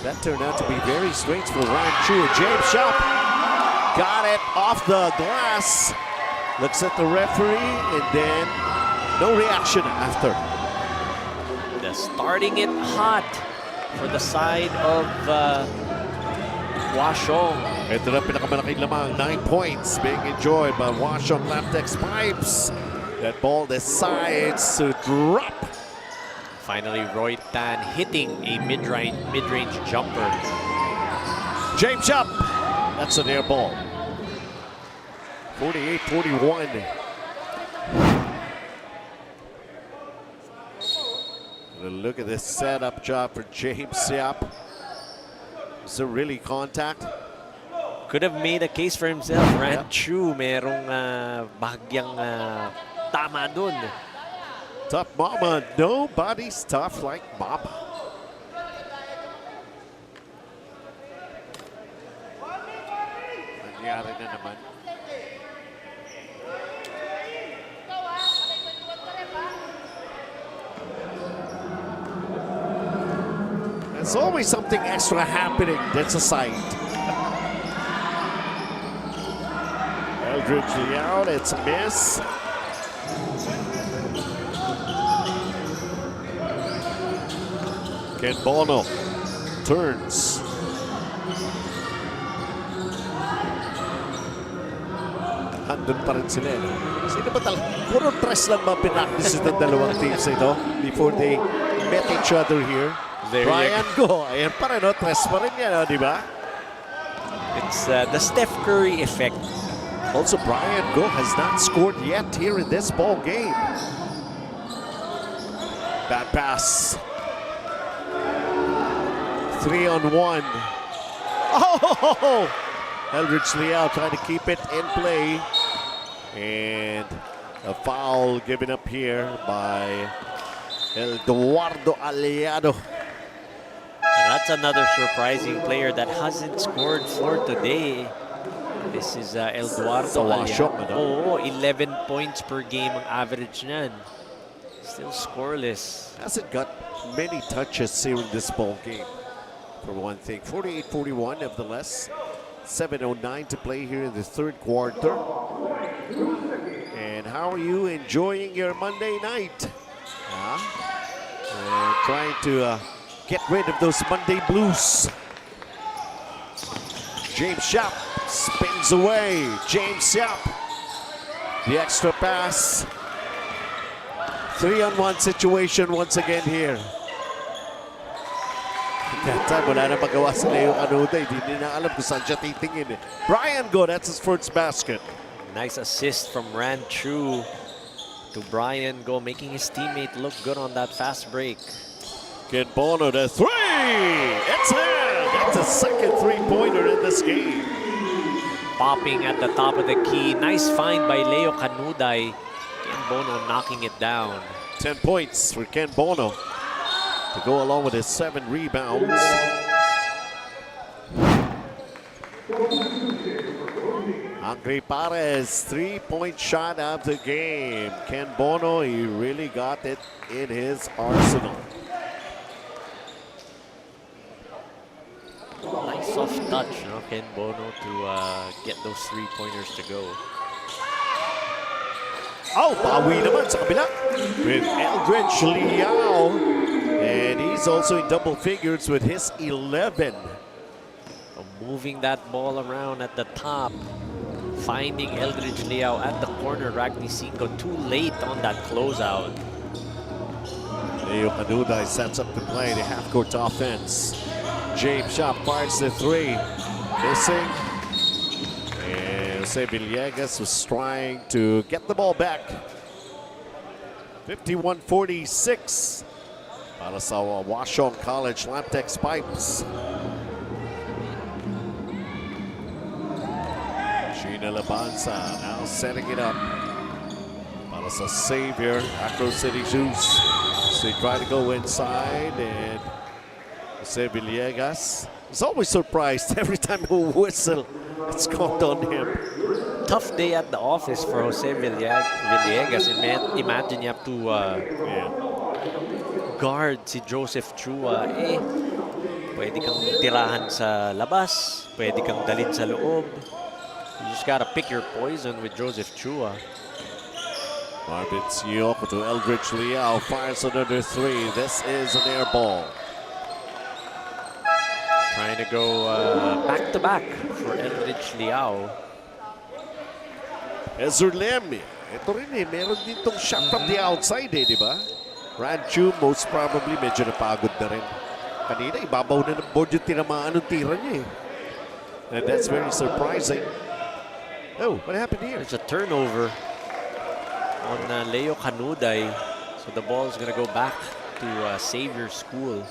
Speaker 8: That turned out to be very strange for Ryan Chu. James Shop got it off the glass. Looks at the referee and then no reaction after.
Speaker 9: They're starting it hot for the side of Washong.
Speaker 8: Ito na pinakamalaking lamang, 9 points being enjoyed by Washong LAMTEX Pipes. That ball decides to drop.
Speaker 9: Finally, Roy Tan hitting a mid-range jumper.
Speaker 8: James Shop, that's an air ball. 48-41. Look at this setup job for James Yap. Is there really contact?
Speaker 9: Could have made a case for himself. Ran Chu, merong bahagyang tama dun.
Speaker 8: Tough mama. Nobody's tough like mama. Nangyari na naman. There's always something extra happening. That's a sight. Eldridge out. It's a miss. Ken Bono turns. Handun pa rin sila. Sino ba talaga? Puro tres lang ba pinaktis ng dalawang teams ito before they met each other here? Brian Go. Ayan pa rin, no? Tres pa rin yan, no? Di ba?
Speaker 9: It's the Steph Curry effect.
Speaker 8: Also, Brian Go has not scored yet here in this ball game. Bad pass. 3-on-1. Oh! Eldridge Liao trying to keep it in play. And a foul given up here by Eduardo Aliado.
Speaker 9: That's another surprising player that hasn't scored for today. This is Eduardo Aliado. 11 points per game ang average niyan. Still scoreless.
Speaker 8: Hasn't got many touches here in this ball game. For one thing, 48-41 nevertheless. 7:09 to play here in the third quarter. And how are you enjoying your Monday night? Trying to get rid of those Monday blues. James Yap spins away. James Yap, the extra pass. 3-on-1 situation once again here. That time, wala na magawa sa Leo Canuda. Hindi na alam kung saan siya titingin. Brian Go, that's his first basket.
Speaker 9: Nice assist from Ran Chu to Brian Go, making his teammate look good on that fast break.
Speaker 8: Ken Bono, the three! It's in! That's a second three-pointer in this game.
Speaker 9: Popping at the top of the key. Nice find by Leo Canuday. Ken Bono knocking it down.
Speaker 8: 10 points for Ken Bono to go along with his 7 rebounds. Angry Pares, 3-point shot of the game. Ken Bono, he really got it in his arsenal.
Speaker 9: Nice soft touch, no? Ken Bono to get those 3-pointers to go.
Speaker 8: Oh, bawi naman sa kabila with Eldridge Liao. And And he's also in double figures with his 11.
Speaker 9: Moving that ball around at the top. Finding Eldridge Liao at the corner. Ragni Cinco too late on that closeout.
Speaker 8: Leo Canudai sets up to play the half-court offense. James Shop fires the three. Missing. And Jose Villegas was trying to get the ball back. 51-46 para sa Washong College LAMTEX Pipes. Gina Labanza now setting it up para sa Xavier, ACROCITY ZHOOSH. So they try to go inside, and Jose Villegas is always surprised every time a whistle it's called on him.
Speaker 9: Tough day at the office for Jose Villegas. Imagine you have to guard si Joseph Chua. Pwede kang tirahan sa labas, pwede kang dalhin sa loob. You just gotta pick your poison with Joseph Chua.
Speaker 8: Marvin Sioko to Eldridge Liao, fires another three. This is an air ball.
Speaker 9: Trying to go back-to-back for Eldridge Liao.
Speaker 8: Ezurlem, ito rin meron din tong shot from the outside di ba? Ranchu most probably medyo napagod na rin. Kanina ibabaw na ng board yung tinamaan ng tira niya And that's very surprising. Oh, what happened here?
Speaker 9: It's a turnover on Leo Canudai. So the ball is going to go back to Xavier School.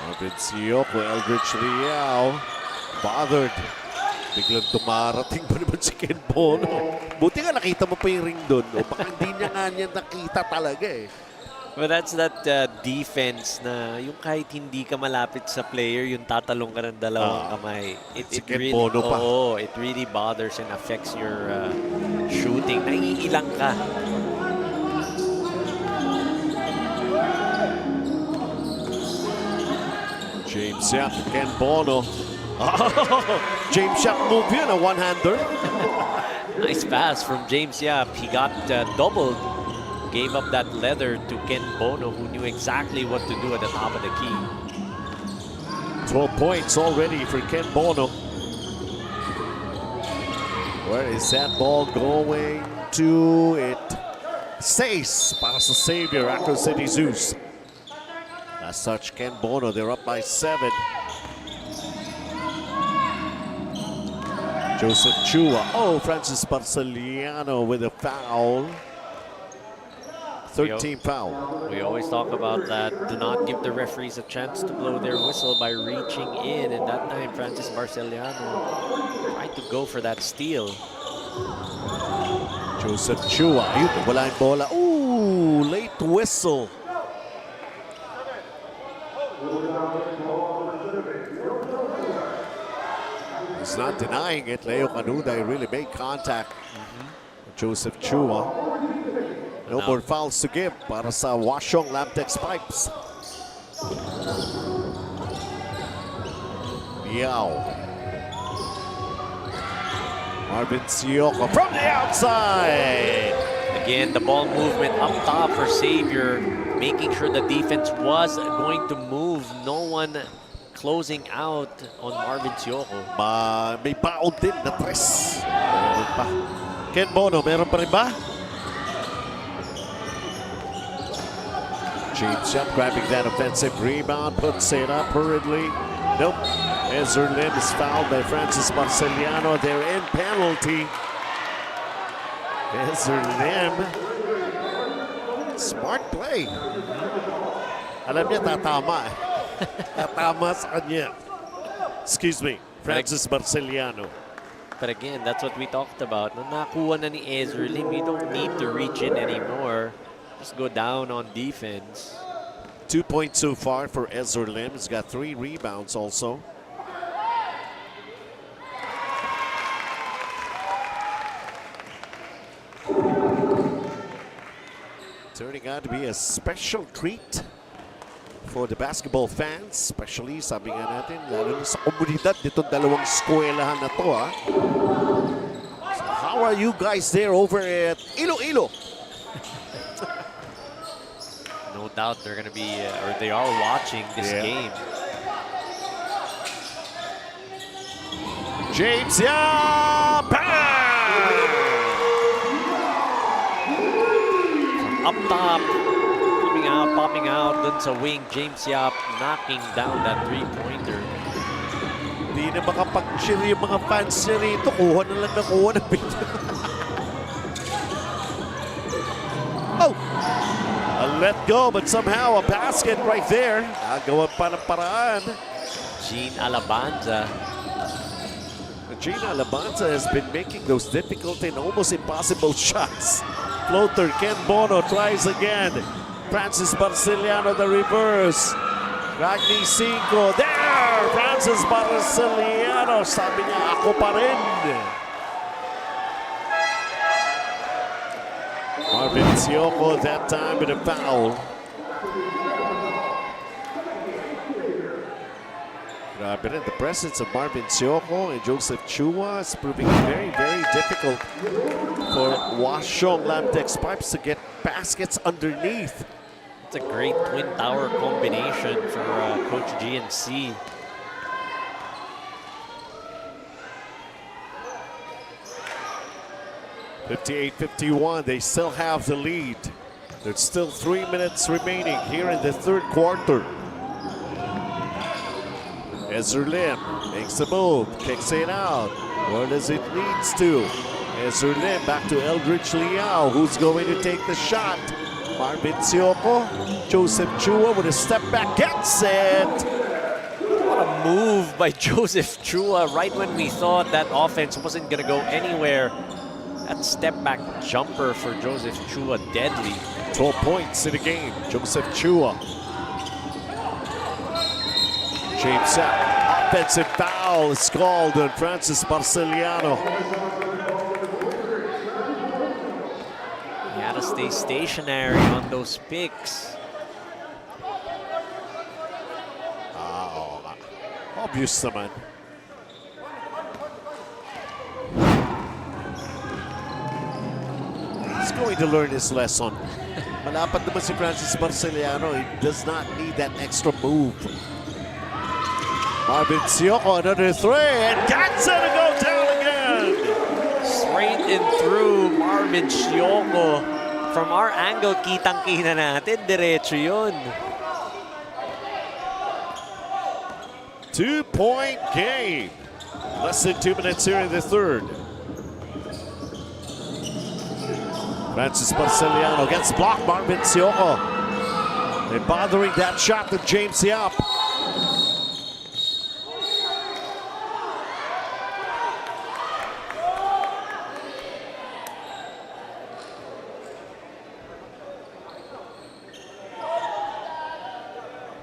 Speaker 8: Marvin Sioko, Eldridge Liao, bothered. Biglang dumarating pa naman si Ken Bono. Buti nga nakita mo pa yung ring doon. O baka hindi niya nga niya nakita talaga
Speaker 9: But that's that defense na yung kahit hindi ka malapit sa player, yung tatalong ka ng dalawang kamay. It really, it really bothers and affects your shooting. Naiilang ka.
Speaker 8: James Yap, Ken Bono. James Yap move yun, a one-hander.
Speaker 9: Nice pass from James Yap. He got doubled. Gave up that leather to Ken Bono, who knew exactly what to do at the top of the key.
Speaker 8: 12 points already for Ken Bono. Where is that ball going to? It stays para sa Xavier, ACROCITY ZHOOSH. Last touch, Ken Bono. They're up by 7. Joseph Chua. Oh, Francis Barceliano with a foul. 13 foul.
Speaker 9: We always talk about that. Do not give the referees a chance to blow their whistle by reaching in. And that time, Francis Barceliano tried to go for that steal.
Speaker 8: Joseph Chua. Ayun, wala yung bola. Ooh, late whistle. He's not denying it. Leo Canudai really made contact. Joseph Chua. No more fouls to give para sa Washong LAMTEX Pipes. Liao. Marvin Sioko from the outside.
Speaker 9: Again, the ball movement up top for Xavier, making sure the defense was going to move. No one closing out on Marvin Sioko.
Speaker 8: May baon din na tres. Meron pa. Ken Bono, meron pa rin ba? James Yap grabbing that offensive rebound, puts it up hurriedly. Nope. Ezra Lim is fouled by Francis Barceliano. They're in penalty. Ezra Lim. Smart play. Alam niya, tatama. Tatama sa kanya. Excuse me, Francis Barceliano.
Speaker 9: But again, that's what we talked about. Nung nakuha na ni Ezra Lim, you don't need to reach in anymore. Just go down on defense.
Speaker 8: 2 points so far for Ezra Lim. He's got 3 rebounds also. Turning out to be a special treat for the basketball fans, especially, sabi nga natin, lalo na sa komunidad nitong dalawang eskwelahan na to. So how How are you guys there over at Iloilo?
Speaker 9: No doubt they're going to be, or they are watching this game.
Speaker 8: James Yap!
Speaker 9: Up top, popping out dun sa wing. James Yap knocking down that three-pointer.
Speaker 8: Hindi na makapag-cheer yung mga fans niya rito. Kuha na lang na kuha na picture. Oh! A let go, but somehow a basket right there. Nagawa pa ng paraan.
Speaker 9: Gene Alabanza.
Speaker 8: Gene Alabanza has been making those difficult and almost impossible shots. Floater, Ken Bono tries again. Francis Barciliano, the reverse. Ragni Cinco, there! Francis Barciliano, sabi niya, ako pa rin. Marvin Sioco that time with a foul. Grabe rin, the presence of Marvin Sioco and Joseph Chua is proving very, very difficult for Washong LAMTEX Pipes to get baskets underneath.
Speaker 9: It's a great twin tower combination for Coach GNC.
Speaker 8: (58-51), they still have the lead. There's still 3 minutes remaining here in the third quarter. Ezra Lim makes the move, kicks it out. Where does it leads to? Ezra Lim back to Eldridge Liao, who's going to take the shot. Marvin Sioco, Joseph Chua with a step back, gets it.
Speaker 9: What a move by Joseph Chua right when we thought that offense wasn't going to go anywhere. That step back jumper for Joseph Chua, deadly.
Speaker 8: 12 points in the game, Joseph Chua. James Sapp, offensive foul is called on Francis Barciliano.
Speaker 9: He had to stay stationary on those picks.
Speaker 8: Obvious naman. He's going to learn his lesson. Malapad naman si Francis Barciliano. He does not need that extra move. Marvin Sioco, another three, and that's it to go down again.
Speaker 9: Straight in through Marvin Sioco. From our angle, kitang-kita natin, diretso yun.
Speaker 8: 2-point game. Less than 2 minutes here in the third. Francis Barciliano gets blocked. Marvin Sioco. They're bothering that shot to James Yap.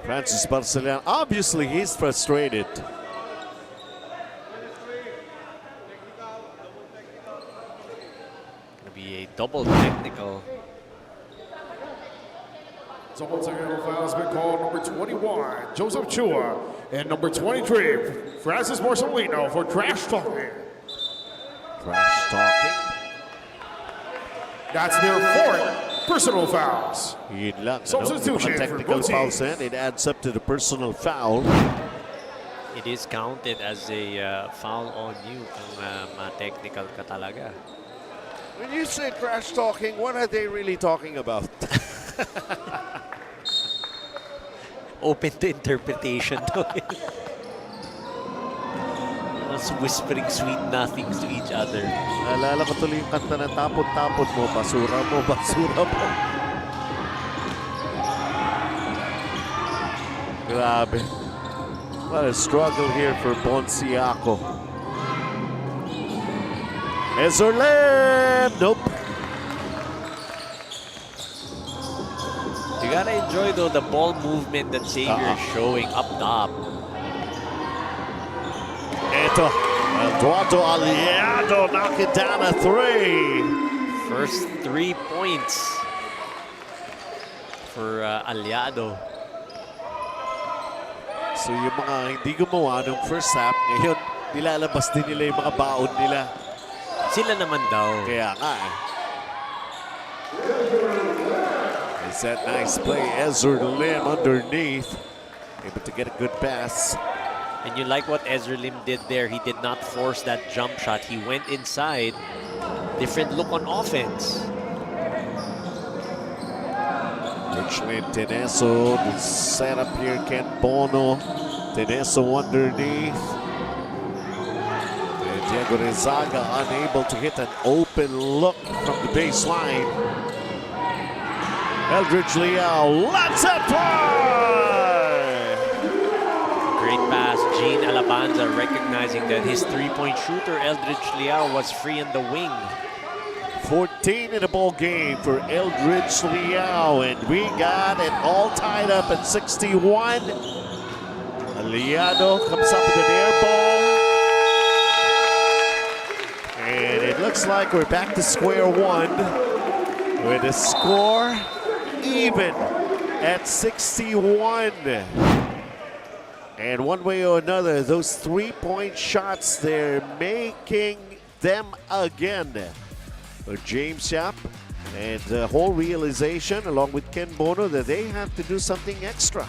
Speaker 8: Francis Barciliano, obviously he's frustrated.
Speaker 9: Gonna be a double technical.
Speaker 10: Double technical foul has been called. Number 21, Joseph Chua, and number 23, Francis Barciliano for trash talking.
Speaker 8: Trash talking.
Speaker 10: That's their fourth personal fouls.
Speaker 8: Yun lang,
Speaker 10: Substitution
Speaker 8: ano?
Speaker 10: for
Speaker 8: Technical
Speaker 10: both
Speaker 8: fouls
Speaker 10: teams.
Speaker 8: and it adds up to the personal foul.
Speaker 9: It is counted as a foul on you kung ma-technical ka talaga.
Speaker 8: When you say trash talking, what are they really talking about?
Speaker 9: Open to interpretation. Us whispering sweet nothings to each other.
Speaker 8: Naalala ko tuloy yung kanta na tapon-tapon mo, basura mo, basura mo. Grabe. What a struggle here for Bonciaco. Ezerlem! Nope.
Speaker 9: You gotta enjoy though the ball movement that Xavier is showing up top.
Speaker 8: Eto, Eduardo Aliado knocking down a three.
Speaker 9: First 3 points for Aliado.
Speaker 8: So yung mga hindi gumawa nung first half, ngayon nilalabas din nila yung mga baon nila.
Speaker 9: Si Sila naman daw.
Speaker 8: Kaya nga eh. It's that nice play. Ezra Lim underneath. Able to get a good pass.
Speaker 9: And you like what Ezra Lim did there. He did not force that jump shot. He went inside. Different look on offense.
Speaker 8: Richland Teneso, the setup here. Ken Bono. Teneso underneath. And Diego Rezaga unable to hit an open look from the baseline. Eldridge Liao, let's play!
Speaker 9: Great pass. Gene Alabanza recognizing that his three-point shooter, Eldridge Liao, was free in the wing.
Speaker 8: 14 in a ball game for Eldridge Liao, and we got it all tied up at 61. Aliado comes up with an air ball. And it looks like we're back to square one with a score even at 61. And one way or another, those three-point shots, they're making them again. For James Yap, and the whole realization, along with Ken Bono, that they have to do something extra.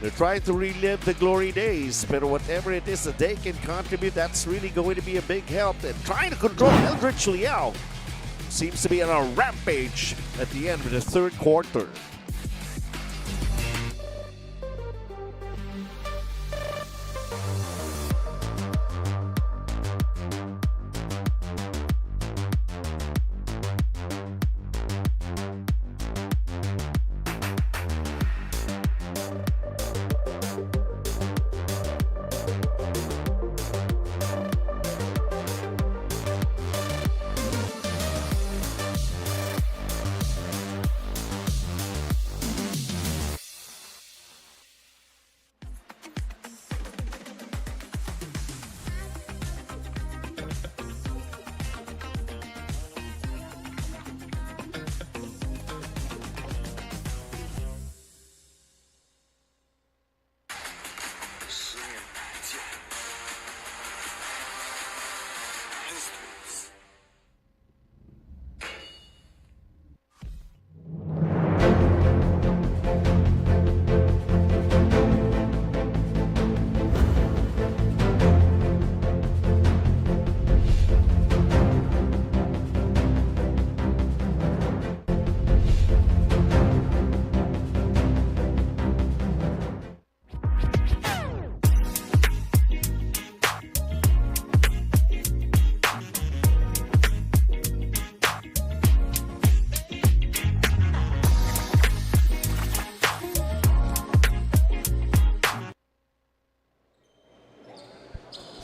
Speaker 8: They're trying to relive the glory days, but whatever it is that they can contribute, that's really going to be a big help. And trying to control Eldridge Liao seems to be on a rampage at the end of the third quarter.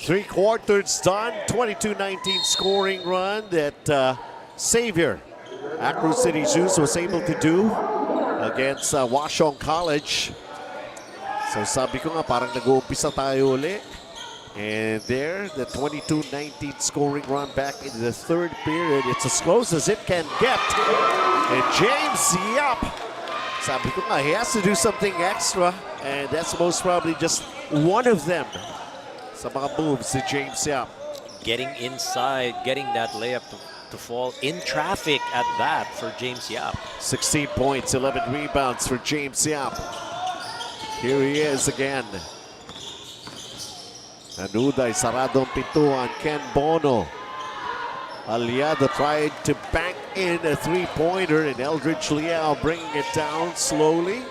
Speaker 8: Three quarters done, 22-19 scoring run that Xavier ACROCITY ZHOOSH was able to do against Washong College. So sabi ko nga, parang nag-uumpisa tayo uli. And there, the 22-19 scoring run back in the third period. It's as close as it can get. And James Yap, sabi ko nga, he has to do something extra. And that's most probably just one of them. Sa mga moves si James Yap.
Speaker 9: Getting inside, getting that layup to fall in traffic at that for James Yap.
Speaker 8: 16 points, 11 rebounds for James Yap. Here he is again. Anuday, saradong pintuan, Ken Bono. Aliado tried to bank in a three-pointer, and Eldridge Liao bringing it down slowly.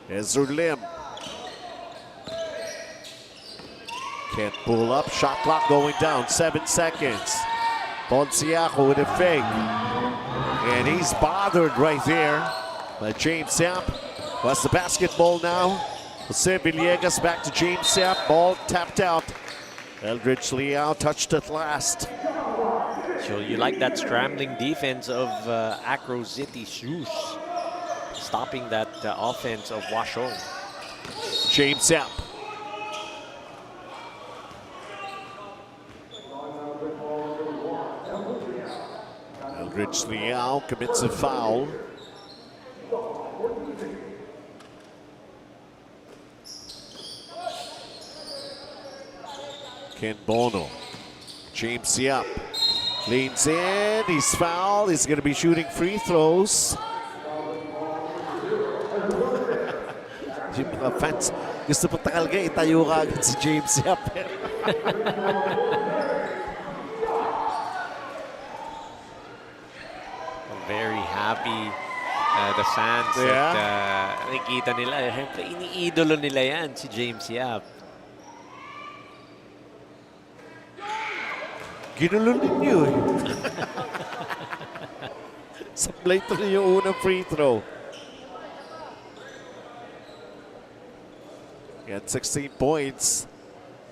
Speaker 8: Ezra Lim. Can't pull up, shot clock going down, 7 seconds. Ponciaco with a fake. And he's bothered right there by James Yap. What's the basketball now? Jose Villegas back to James Yap, ball tapped out. Eldridge Liao touched it last.
Speaker 9: So you like that scrambling defense of ACROCITY ZHOOSH. Stopping that offense of Washong.
Speaker 8: James Yap. Eldridge Liao commits a foul. Ken Bono. James Yap leans in. He's fouled. He's going to be shooting free throws. Yung mga fans, gusto po talaga itayo ka agad si James Yap.
Speaker 9: Very happy the fans that nakikita nila. Siyempre, iniidolo nila yan, si James Yap.
Speaker 8: Ginulo ninyo eh. Sablay ito na yung unang free throw. He had 16 points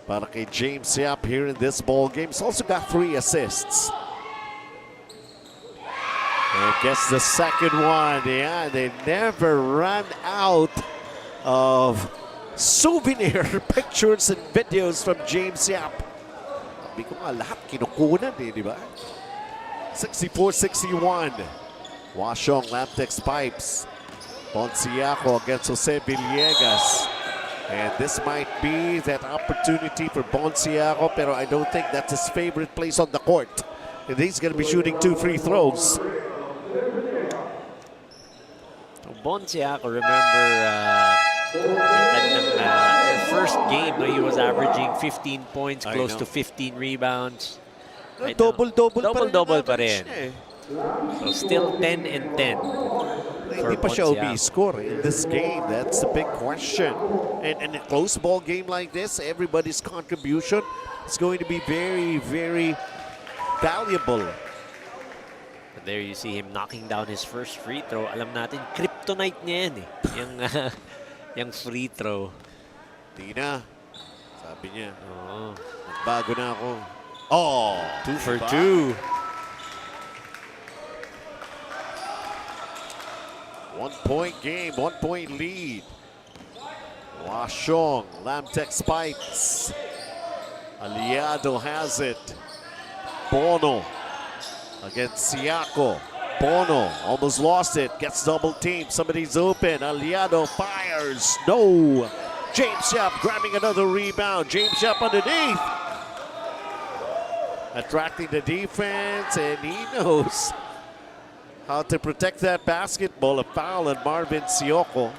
Speaker 8: para kay James Yap here in this ball game. He's also got 3 assists. And gets the second one. Yeah, they never run out of souvenir pictures and videos from James Yap. Sabi ko nga, lahat kinukunan eh, di ba? 64-61. Washong, LAMTEX pipes. Ponciaco against Jose Villegas. And this might be that opportunity for Ponciaco, pero I don't think that's his favorite place on the court. And he's going to be shooting 2 free throws.
Speaker 9: Ponciaco, remember yung first game, he was averaging 15 points, close to 15 rebounds.
Speaker 8: Double-double
Speaker 9: pa rin. So still 10 and 10.
Speaker 8: Hindi pa siya score in this game. That's the big question. And in a close ball game like this, everybody's contribution is going to be very, very valuable.
Speaker 9: But there you see him knocking down his first free throw. Alam natin, kryptonite niya yan eh. Yung free throw.
Speaker 8: Di na. Sabi niya, bago na ako. Oh!
Speaker 9: 2 for 2.
Speaker 8: 1-point game, 1-point lead. Washong, LAMTEX spikes. Aliado has it. Bono against Siako. Bono almost lost it, gets double teamed. Somebody's open. Aliado fires. No. James Yap grabbing another rebound. James Yap underneath. Attracting the defense, and he knows how to protect that basketball. A foul on Marvin Sioko.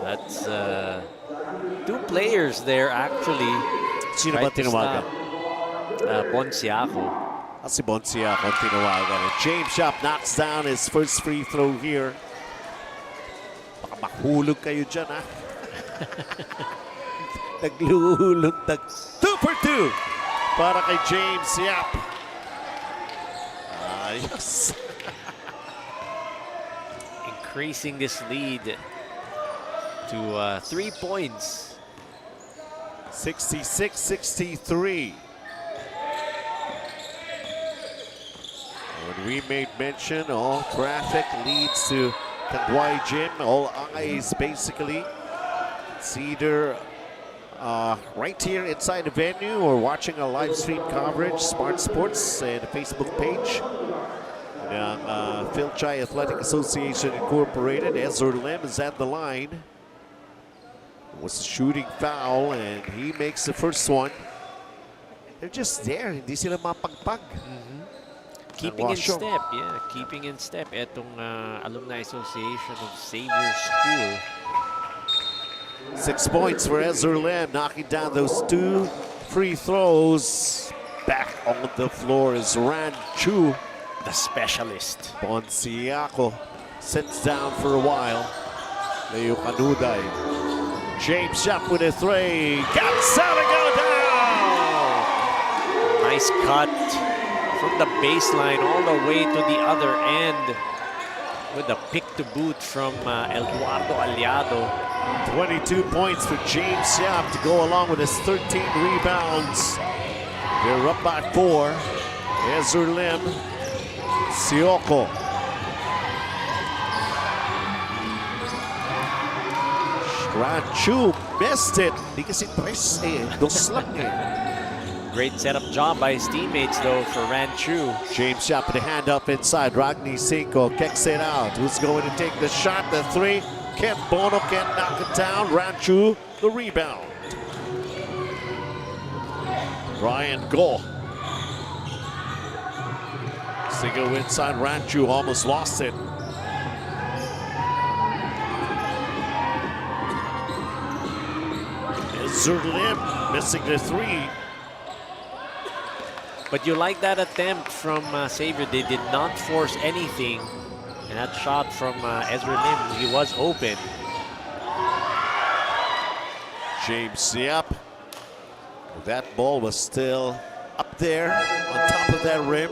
Speaker 9: That's 2 players there actually.
Speaker 8: Sino ba tinawagan?
Speaker 9: Ponciaco.
Speaker 8: Si Ponciaco ang tinawagan. And James Yap knocks down his first free throw here. Baka mahulog kayo dyan, ha? Nagluhulog. 2 for 2 para kay James Yap. Yes.
Speaker 9: Increasing this lead to 3 points.
Speaker 8: 66-63. When we made mention, all traffic leads to Tanduay Gym. All eyes basically. It's either right here inside the venue or watching a live stream coverage, Smart Sports and the Facebook page. Fil-Chi Athletic Association Incorporated. Ezra Lim is at the line. It was a shooting foul and he makes the first one. They're just there. Hindi sila mapagpag.
Speaker 9: Keeping in step, yeah. Keeping in step. Etong Alumni Association of Xavier School.
Speaker 8: 6 points for Ezra Lim, knocking down those 2 free throws. Back on the floor is Ran Chu.
Speaker 9: The specialist.
Speaker 8: Ponciaco sits down for a while. Leo Canuday. James Yap with a 3. Got 7, go down!
Speaker 9: Nice cut from the baseline all the way to the other end with a pick to boot from Eduardo Aliado.
Speaker 8: 22 points for James Yap to go along with his 13 rebounds. They're up by 4. Ezra Lim. Sioko. Ranchu missed it. Di kasi press eh. Dos lang eh.
Speaker 9: Great setup job by his teammates though for Ranchu.
Speaker 8: James Yap with a hand up inside. Ragni Cinco kicks it out. Who's going to take the shot? The 3. Ken Bono can't knock it down. Ranchu the rebound. Brian Go. Single inside Ranchu, almost lost it. Zurlim missing the three.
Speaker 9: But you like that attempt from Xavier. They did not force anything. And that shot from Ezra Lim, he was open.
Speaker 8: James Yap. That ball was still up there on top of that rim.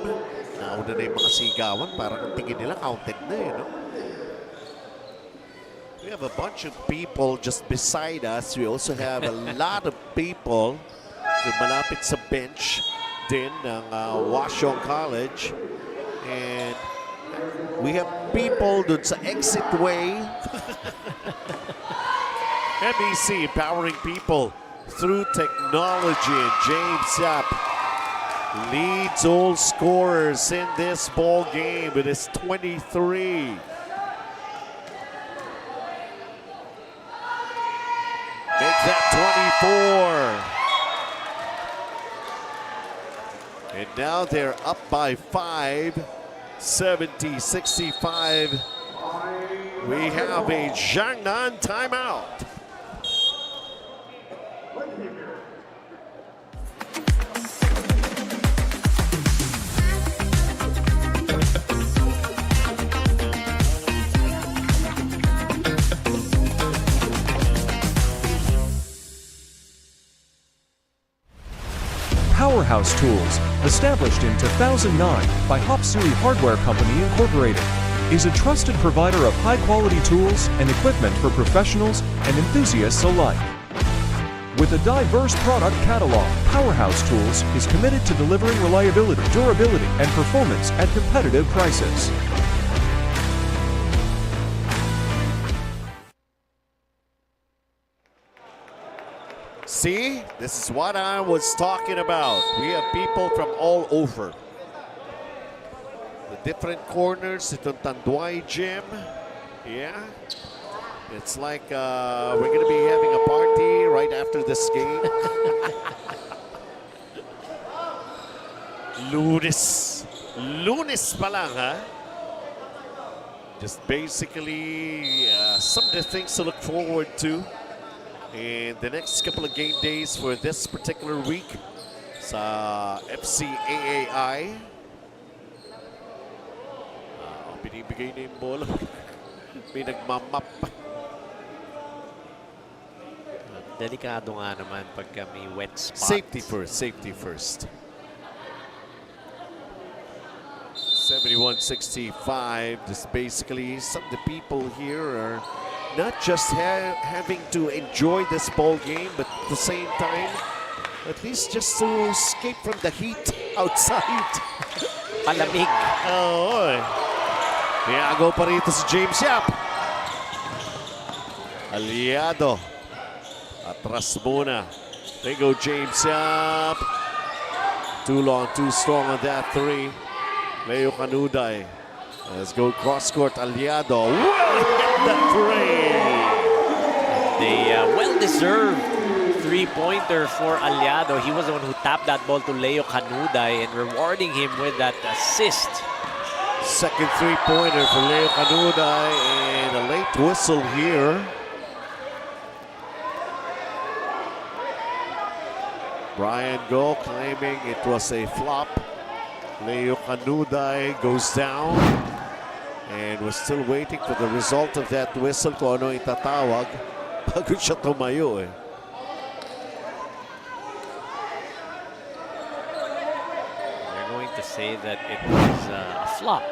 Speaker 8: Nauna na yung mga sigawan. Parang ang tingin nila counted na eh, no? We have a bunch of people just beside us. We also have a lot of people na malapit sa bench din ng Washington College. And we have people dun sa exit way. MEC empowering people through technology. And James Yap leads all scorers in this ball game with his 23. Make that 24. And now they're up by 5, 70-65. We have a Jiangnan timeout.
Speaker 6: Powerhouse Tools, established in 2009 by HSCI Hardware Company Incorporated, is a trusted provider of high-quality tools and equipment for professionals and enthusiasts alike. With a diverse product catalog, Powerhouse Tools is committed to delivering reliability, durability, and performance at competitive prices.
Speaker 8: See, this is what I was talking about. We have people from all over. The different corners, itong Tanduay Gym. Yeah. It's like we're going to be having a party right after this game. Lunes pa lang, ha? Just basically some of the things to look forward to. And the next couple of game days for this particular week sa FCAAI. Binibigay na yung bola. May nagmamap.
Speaker 9: Delikado nga naman pagka may wet spot.
Speaker 8: Safety first, safety first. 71-65. Just basically some of the people here are not just having to enjoy this ball game, but at the same time, at least just to escape from the heat outside.
Speaker 9: Palamig.
Speaker 8: Oo. Niagaw pa rito si James Yap. Aliado. Atras muna. There you go, James Yap. Too long, too strong on that three. Leo Canuday. Let's go cross court. Aliado. Well hit the three.
Speaker 9: The well-deserved three-pointer for Aliado. He was the one who tapped that ball to Leo Canuday and rewarding him with that assist.
Speaker 8: Second three-pointer for Leo Canuday and a late whistle here. Brian Go claiming it was a flop. Leo Canuday goes down. And we're still waiting for the result of that whistle kung ano itatawag bago siya tumayo eh.
Speaker 9: They're going to say that it was a flop.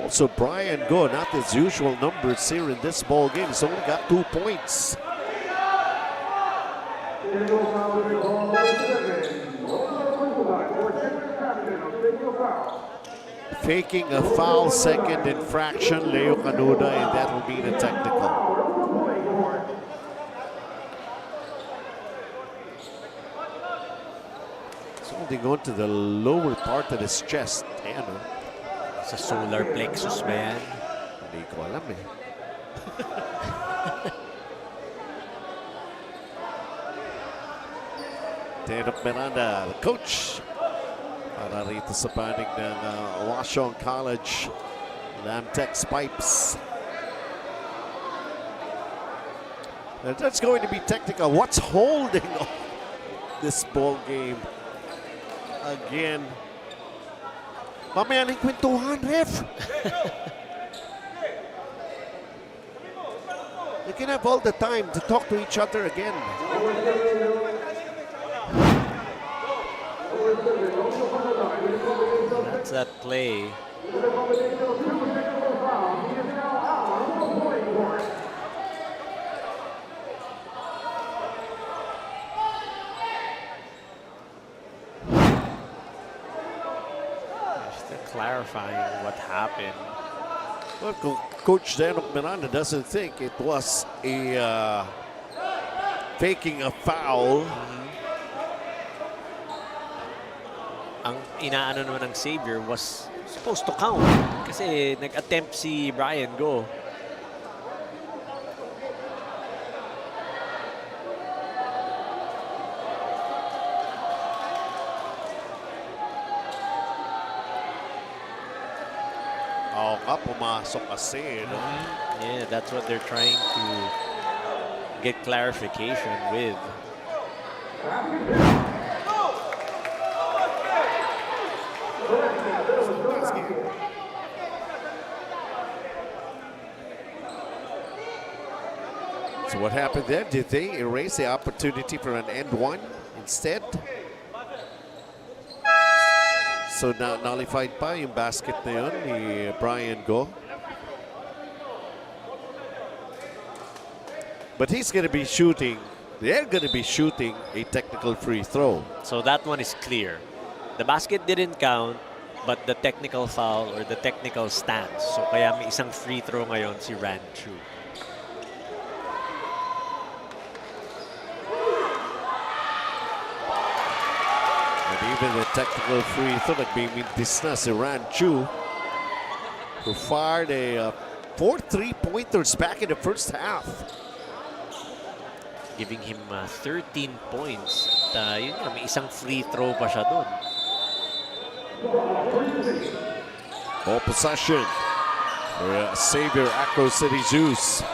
Speaker 8: Also, Brian Go, not his usual numbers here in this ball game. He's only got 2 points. Faking a foul, second infraction, Leo Canuday, and that will be the technical. It's holding on to the lower part of his chest. Ayan,
Speaker 9: Sa solar plexus ba yan?
Speaker 8: Hindi ko alam eh. Tanduay Miranda, the coach. Para rito sa panig ng Washington College LAMTEX Pipes. And that's going to be technical. What's holding this ball game again? Mamaya ng kwentuhan, ref. You can have all the time to talk to each other again.
Speaker 9: That's that play. Clarifying what happened.
Speaker 8: Well, Coach Tanduay Miranda doesn't think it was a faking a foul.
Speaker 9: Ang inaano naman ng Xavier was supposed to count kasi nag-attempt si Brian Go.
Speaker 8: Oo nga, pumasok kasi. No?
Speaker 9: Yeah, that's what they're trying to get clarification with.
Speaker 8: So what happened there? Did they erase the opportunity for an end one instead? So now nullified pa yung basket na yun ni Brian Go. But he's going to be shooting, they're going to be shooting a technical free throw.
Speaker 9: So that one is clear. The basket didn't count, but the technical foul or the technical stance. So kaya may isang free throw ngayon si Ranchu.
Speaker 8: Even the technical free throw, nagbimintis na si Ranchu, who fired a 4 3-pointers back in the first half.
Speaker 9: Giving him 13 points. At yun nga, may isang free throw pa siya doon.
Speaker 8: Ball possession for Xavier ACROCITY ZHOOSH.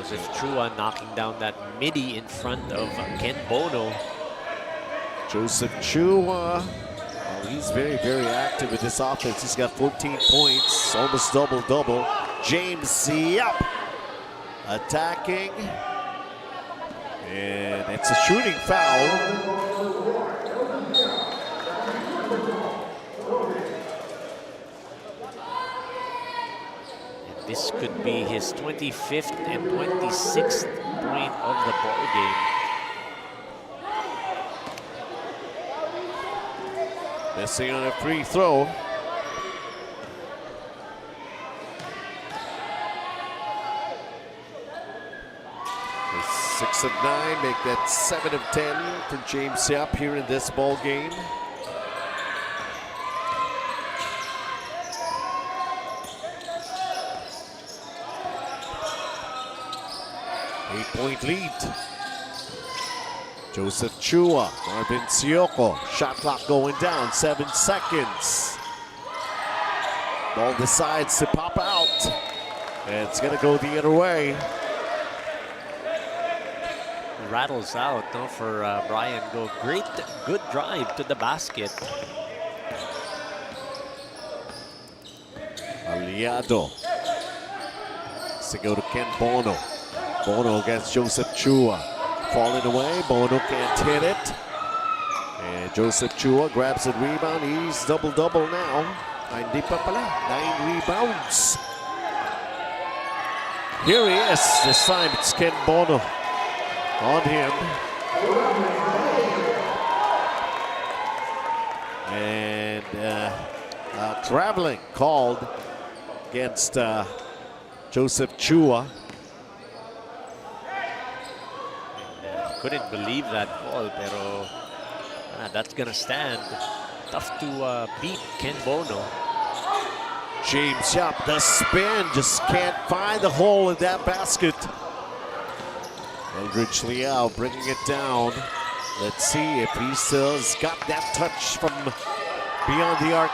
Speaker 9: Joseph Chua knocking down that midi in front of Ken Bono.
Speaker 8: Joseph Chua, well, he's very, very active in this offense. He's got 14 points, almost double-double. James Yap attacking. And it's a shooting foul.
Speaker 9: This could be his 25th and 26th point of the ball game.
Speaker 8: Missing on a free throw. With 6 of 9, make that 7 of 10 for James Yap here in this ball game. Eight-point lead. Joseph Chua, Marvin Sioko, shot clock going down, 7 seconds. Ball decides to pop out. And it's gonna go the other way.
Speaker 9: Rattles out no, for Brian Go. Great, good drive to the basket.
Speaker 8: Aliado. To go to Ken Bono. Bono against Joseph Chua. Falling away, Bono can't hit it. And Joseph Chua grabs a rebound. He's double-double now. Hindi pa pala, 9 rebounds. Here he is. This time it's Ken Bono on him. And traveling called against Joseph Chua.
Speaker 9: Couldn't believe that call, pero that's gonna stand. Tough to beat Ken Bono.
Speaker 8: James Yap, the spin, just can't find the hole in that basket. Eldridge Liao bringing it down. Let's see if he still's got that touch from beyond the arc.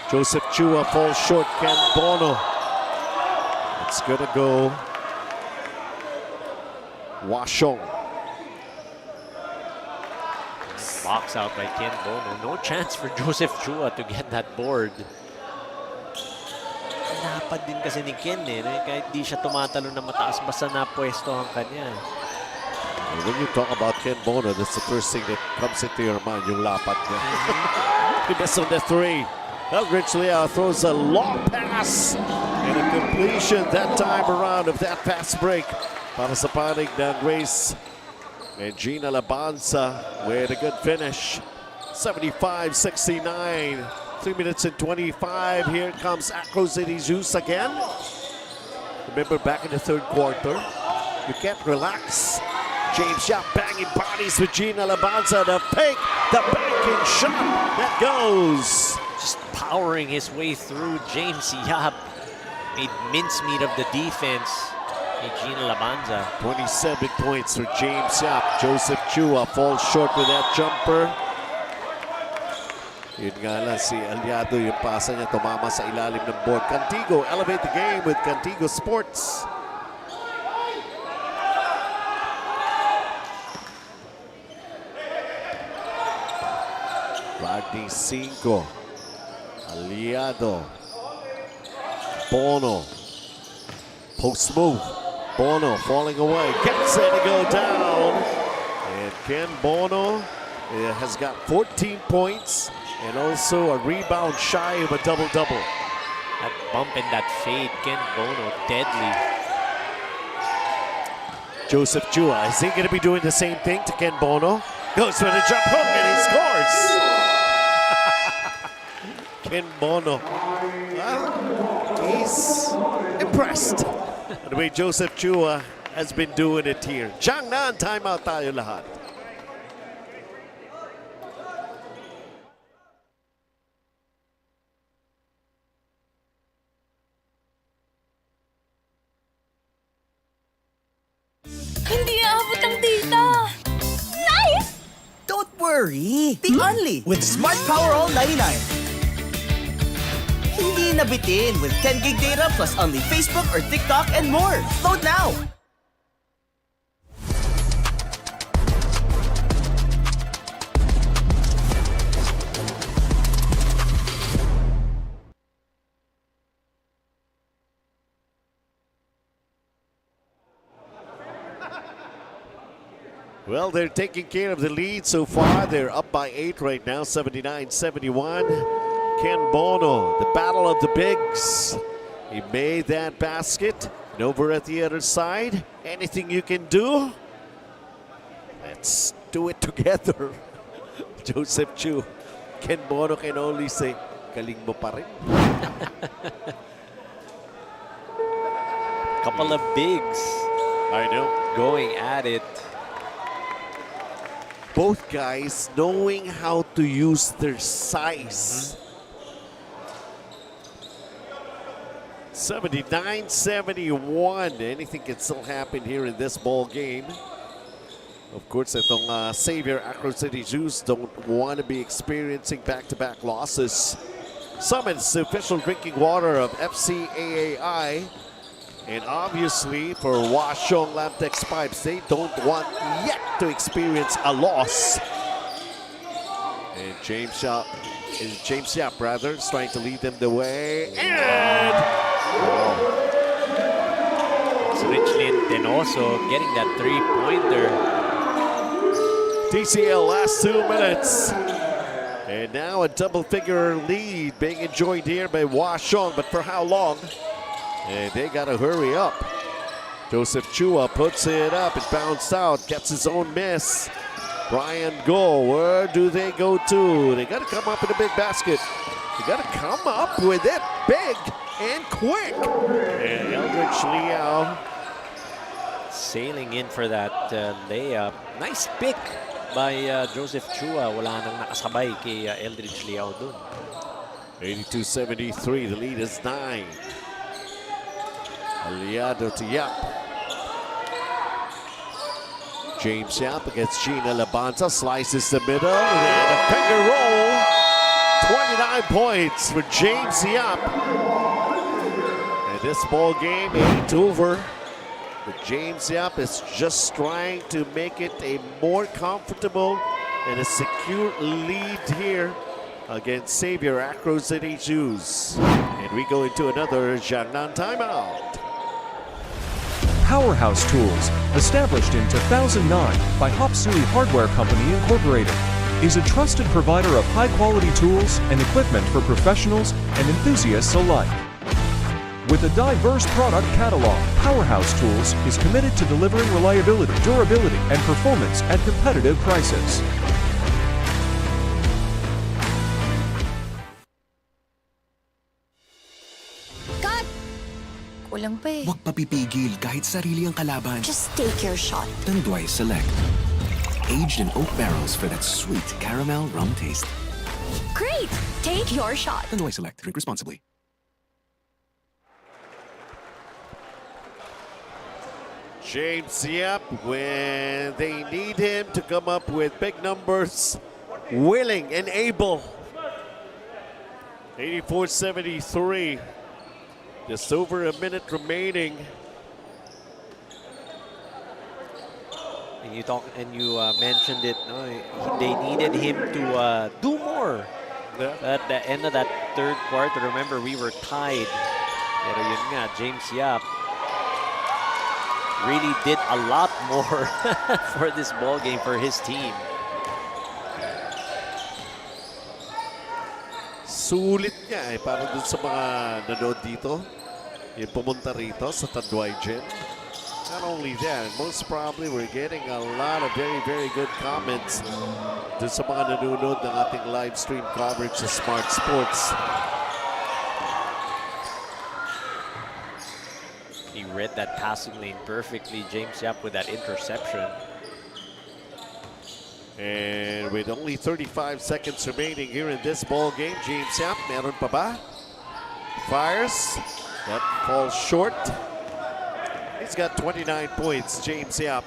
Speaker 8: Joseph Chua falls short. Ken Bono. It's gonna go Washong.
Speaker 9: Box out by Ken Bono. No chance for Joseph Chua to get that board. Napad din kasi ni Ken kahit di siya tumatalo na mataas basta napwesto ang kanya.
Speaker 8: When you talk about Ken Bono, that's the first thing that comes into your mind, yung lapad niya. He missed on the three. Eldridge Liao throws a long pass and a completion that time around of that fast break para sa panig ng Grace and Gina Labanza with a good finish. 75-69. 3 minutes and 25. Here comes ACROCITY ZHOOSH again. Remember back in the third quarter, you can't relax. James Yap banging bodies with Gina Labanza. The fake, the banking shot that goes.
Speaker 9: Just powering his way through. James Yap made mincemeat of the defense. Gina Labanza.
Speaker 8: 27 points for James Yap. Joseph Chua falls short with that jumper. Yun nga lang, si Aliado yung pasa niya tumama sa ilalim ng board. Cantigo, elevate the game with Cantigo Sports. Rodney 5. Aliado. Bono. Post move. Bono falling away. Gets it to go down. And Ken Bono has got 14 points and also a rebound shy of a double-double.
Speaker 9: That bump and that fade, Ken Bono, deadly.
Speaker 8: Joseph Chua, is he going to be doing the same thing to Ken Bono? Goes for the jump hook and he scores. Ken Bono, well, he's impressed. The way Joseph Chua has been doing it here. Jiangnan, timeout tayo lahat.
Speaker 4: Hindi aabot ang data. Nice!
Speaker 11: Don't worry. Be only with Smart Power All 99. Hindi nabitin with 10 gig data plus only Facebook or TikTok and more. Load now!
Speaker 8: Well, they're taking care of the lead so far. They're up by 8 right now, 79-71. Ken Bono, the battle of the bigs. He made that basket. And over at the other side, anything you can do? Let's do it together. Joseph Chu. Ken Bono can only say, galing mo pa rin.
Speaker 9: Couple of bigs.
Speaker 8: I know.
Speaker 9: Going at it.
Speaker 8: Both guys knowing how to use their size. 79-71. Anything can still happen here in this ball game. Of course, itong Xavier ACROCITY ZHOOSH don't want to be experiencing back-to-back losses. Summons the official drinking water of FCAAI. And obviously, for Washong LAMTEX Pipes, they don't want yet to experience a loss. And James Yap is trying to lead them the way. And
Speaker 9: It's Richland and also getting that three-pointer.
Speaker 8: TCL last 2 minutes. And now a double-figure lead being enjoyed here by Washong, but for how long? And they got to hurry up. Joseph Chua puts it up. It bounced out. Gets his own miss. Brian Go. Where do they go to? They got to come up with a big basket. They got to come up with it big and quick. And Eldridge Liao
Speaker 9: Sailing in for that layup. Nice pick by Joseph Chua. Wala nang nakasabay kay Eldridge Liao dun.
Speaker 8: 82-73, the lead is 9. Aliado to Yap. James Yap against Gina Labanza, slices the middle, and a finger roll. 29 points for James Yap. And this ball game ain't over. But James Yap is just trying to make it a more comfortable and a secure lead here against Xavier ACROCITY ZHOOSH. And we go into another Jiangnan timeout.
Speaker 6: Powerhouse Tools, established in 2009 by HSCI Hardware Company Incorporated, is a trusted provider of high-quality tools and equipment for professionals and enthusiasts alike. With a diverse product catalog, Powerhouse Tools is committed to delivering reliability, durability, and performance at competitive prices.
Speaker 4: Cut! Kulang pa eh.
Speaker 3: Huwag papipigil kahit sarili ang kalaban.
Speaker 4: Just take your shot.
Speaker 3: Tanduay Select. Aged in oak barrels for that sweet caramel rum taste.
Speaker 4: Great! Take your shot.
Speaker 3: Tanduay Select. Drink responsibly.
Speaker 8: James Yap, when they need him to come up with big numbers, willing and able. 84-73. Just over a minute remaining.
Speaker 9: And you mentioned it. No, they needed him to do more.
Speaker 8: Yeah.
Speaker 9: At the end of that third quarter, remember we were tied. Pero yun nga, James Yap really did a lot more for this ball game for his team.
Speaker 8: Sulit nga eh, para dun sa mga nanood dito, yung pumunta rito sa Tanduay Gym. Not only that, most probably we're getting a lot of very, very good comments dun sa mga nanonood ng ating live stream coverage sa Smart Sports.
Speaker 9: He read that passing lane perfectly, James Yap, with that interception.
Speaker 8: And with only 35 seconds remaining here in this ball game, James Yap, meron pa ba? Fires. That falls short. He's got 29 points, James Yap.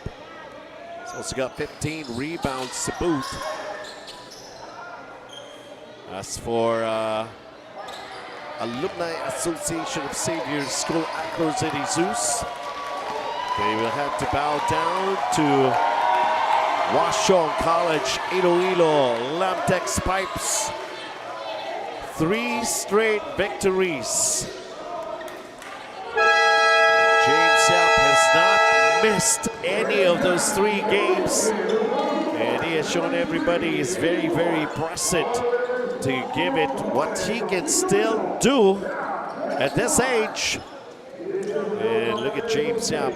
Speaker 8: He's also got 15 rebounds to boot. As for Alumni Association of Xavier School ACROCITY ZHOOSH, they will have to bow down to Washong College Iloilo LAMTEX Pipes. 3 straight victories. James Yap has not missed any of those 3 games, and he has shown everybody he's very, very present to give it what he can still do at this age. And look at James Yap,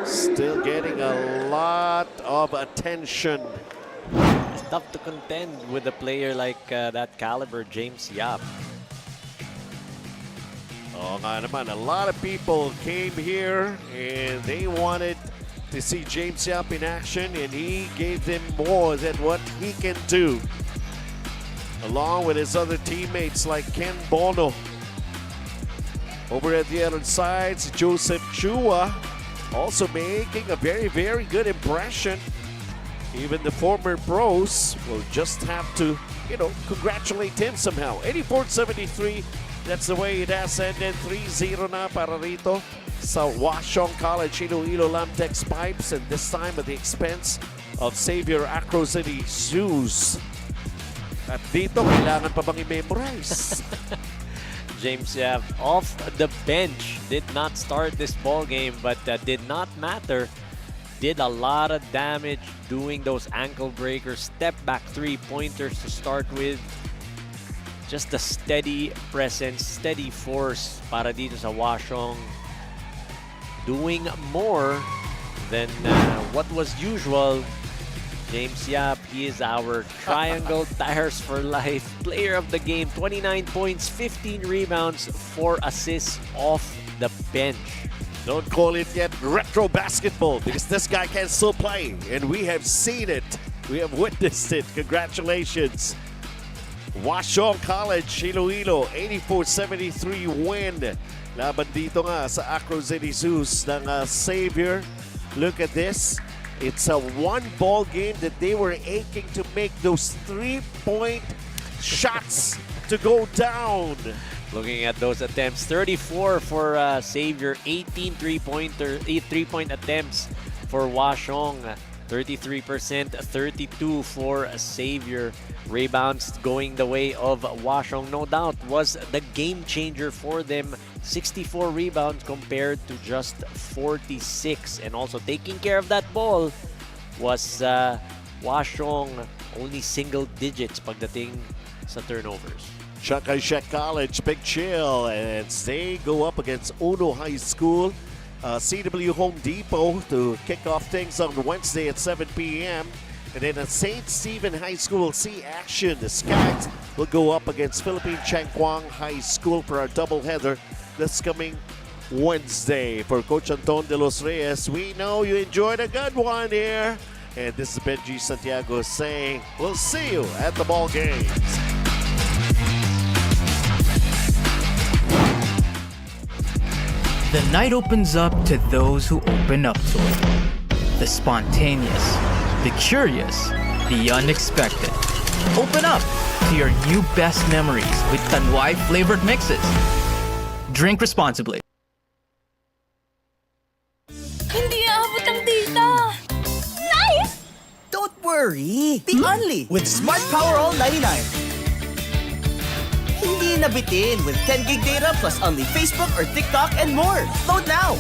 Speaker 8: still getting a lot of attention.
Speaker 9: It's tough to contend with a player like that caliber, James Yap.
Speaker 8: Oh nga naman, a lot of people came here and they wanted to see James Yap in action, and he gave them more than what he can do, along with his other teammates like Ken Bono. Over at the other side, Joseph Chua also making a very, very good impression. Even the former pros will just have to, congratulate him somehow. 84-73, that's the way it has ended. 3-0 na para rito sa Washong College Iloilo LAMTEX Pipes, and this time at the expense of Xavier ACROCITY ZHOOSH. At dito, kailangan pa bang i-memorize?
Speaker 9: James Yap off the bench, did not start this ball game, but did not matter. Did a lot of damage doing those ankle breakers, step back 3-pointers to start with. Just a steady presence, steady force para dito sa Washong. Doing more than what was usual. James Yap, he is our Triangle Tires for Life player of the game. 29 points, 15 rebounds, 4 assists off the bench.
Speaker 8: Don't call it yet retro basketball, because this guy can still play, and we have seen it. We have witnessed it. Congratulations. Washong College, Iloilo, 84-73 win. Laban dito nga sa ACROCITY ZHOOSH ng Xavier. Look at this. It's a one-ball game that they were aching to make those three-point shots to go down.
Speaker 9: Looking at those attempts, 34 for Xavier, 18 three-point attempts for Washong, 33%, 32 for Xavier. Rebounds going the way of Washong, no doubt, was the game changer for them. 64 rebounds compared to just 46. And also taking care of that ball was Washong, only single digits pagdating sa turnovers.
Speaker 8: Chiang Kai-shek College, Big Chill, and they go up against Uno High School. CW Home Depot to kick off things on Wednesday at 7 p.m. And then at St. Stephen High School, we'll see action. The Scouts will go up against Philippine Changkwang High School for our doubleheader this coming Wednesday. For Coach Anton De Los Reyes, we know you enjoyed a good one here. And this is Benji Santiago saying, we'll see you at the ball games.
Speaker 5: The night opens up to those who open up to it. The spontaneous, the curious, the unexpected. Open up to your new best memories with Tanduay flavored mixes. Drink responsibly.
Speaker 4: Hindi aabot ang data. Nice!
Speaker 11: Don't worry, be only with Smart Power All 99. Hindi nabitin with 10 gig data plus only Facebook or TikTok and more. Load now!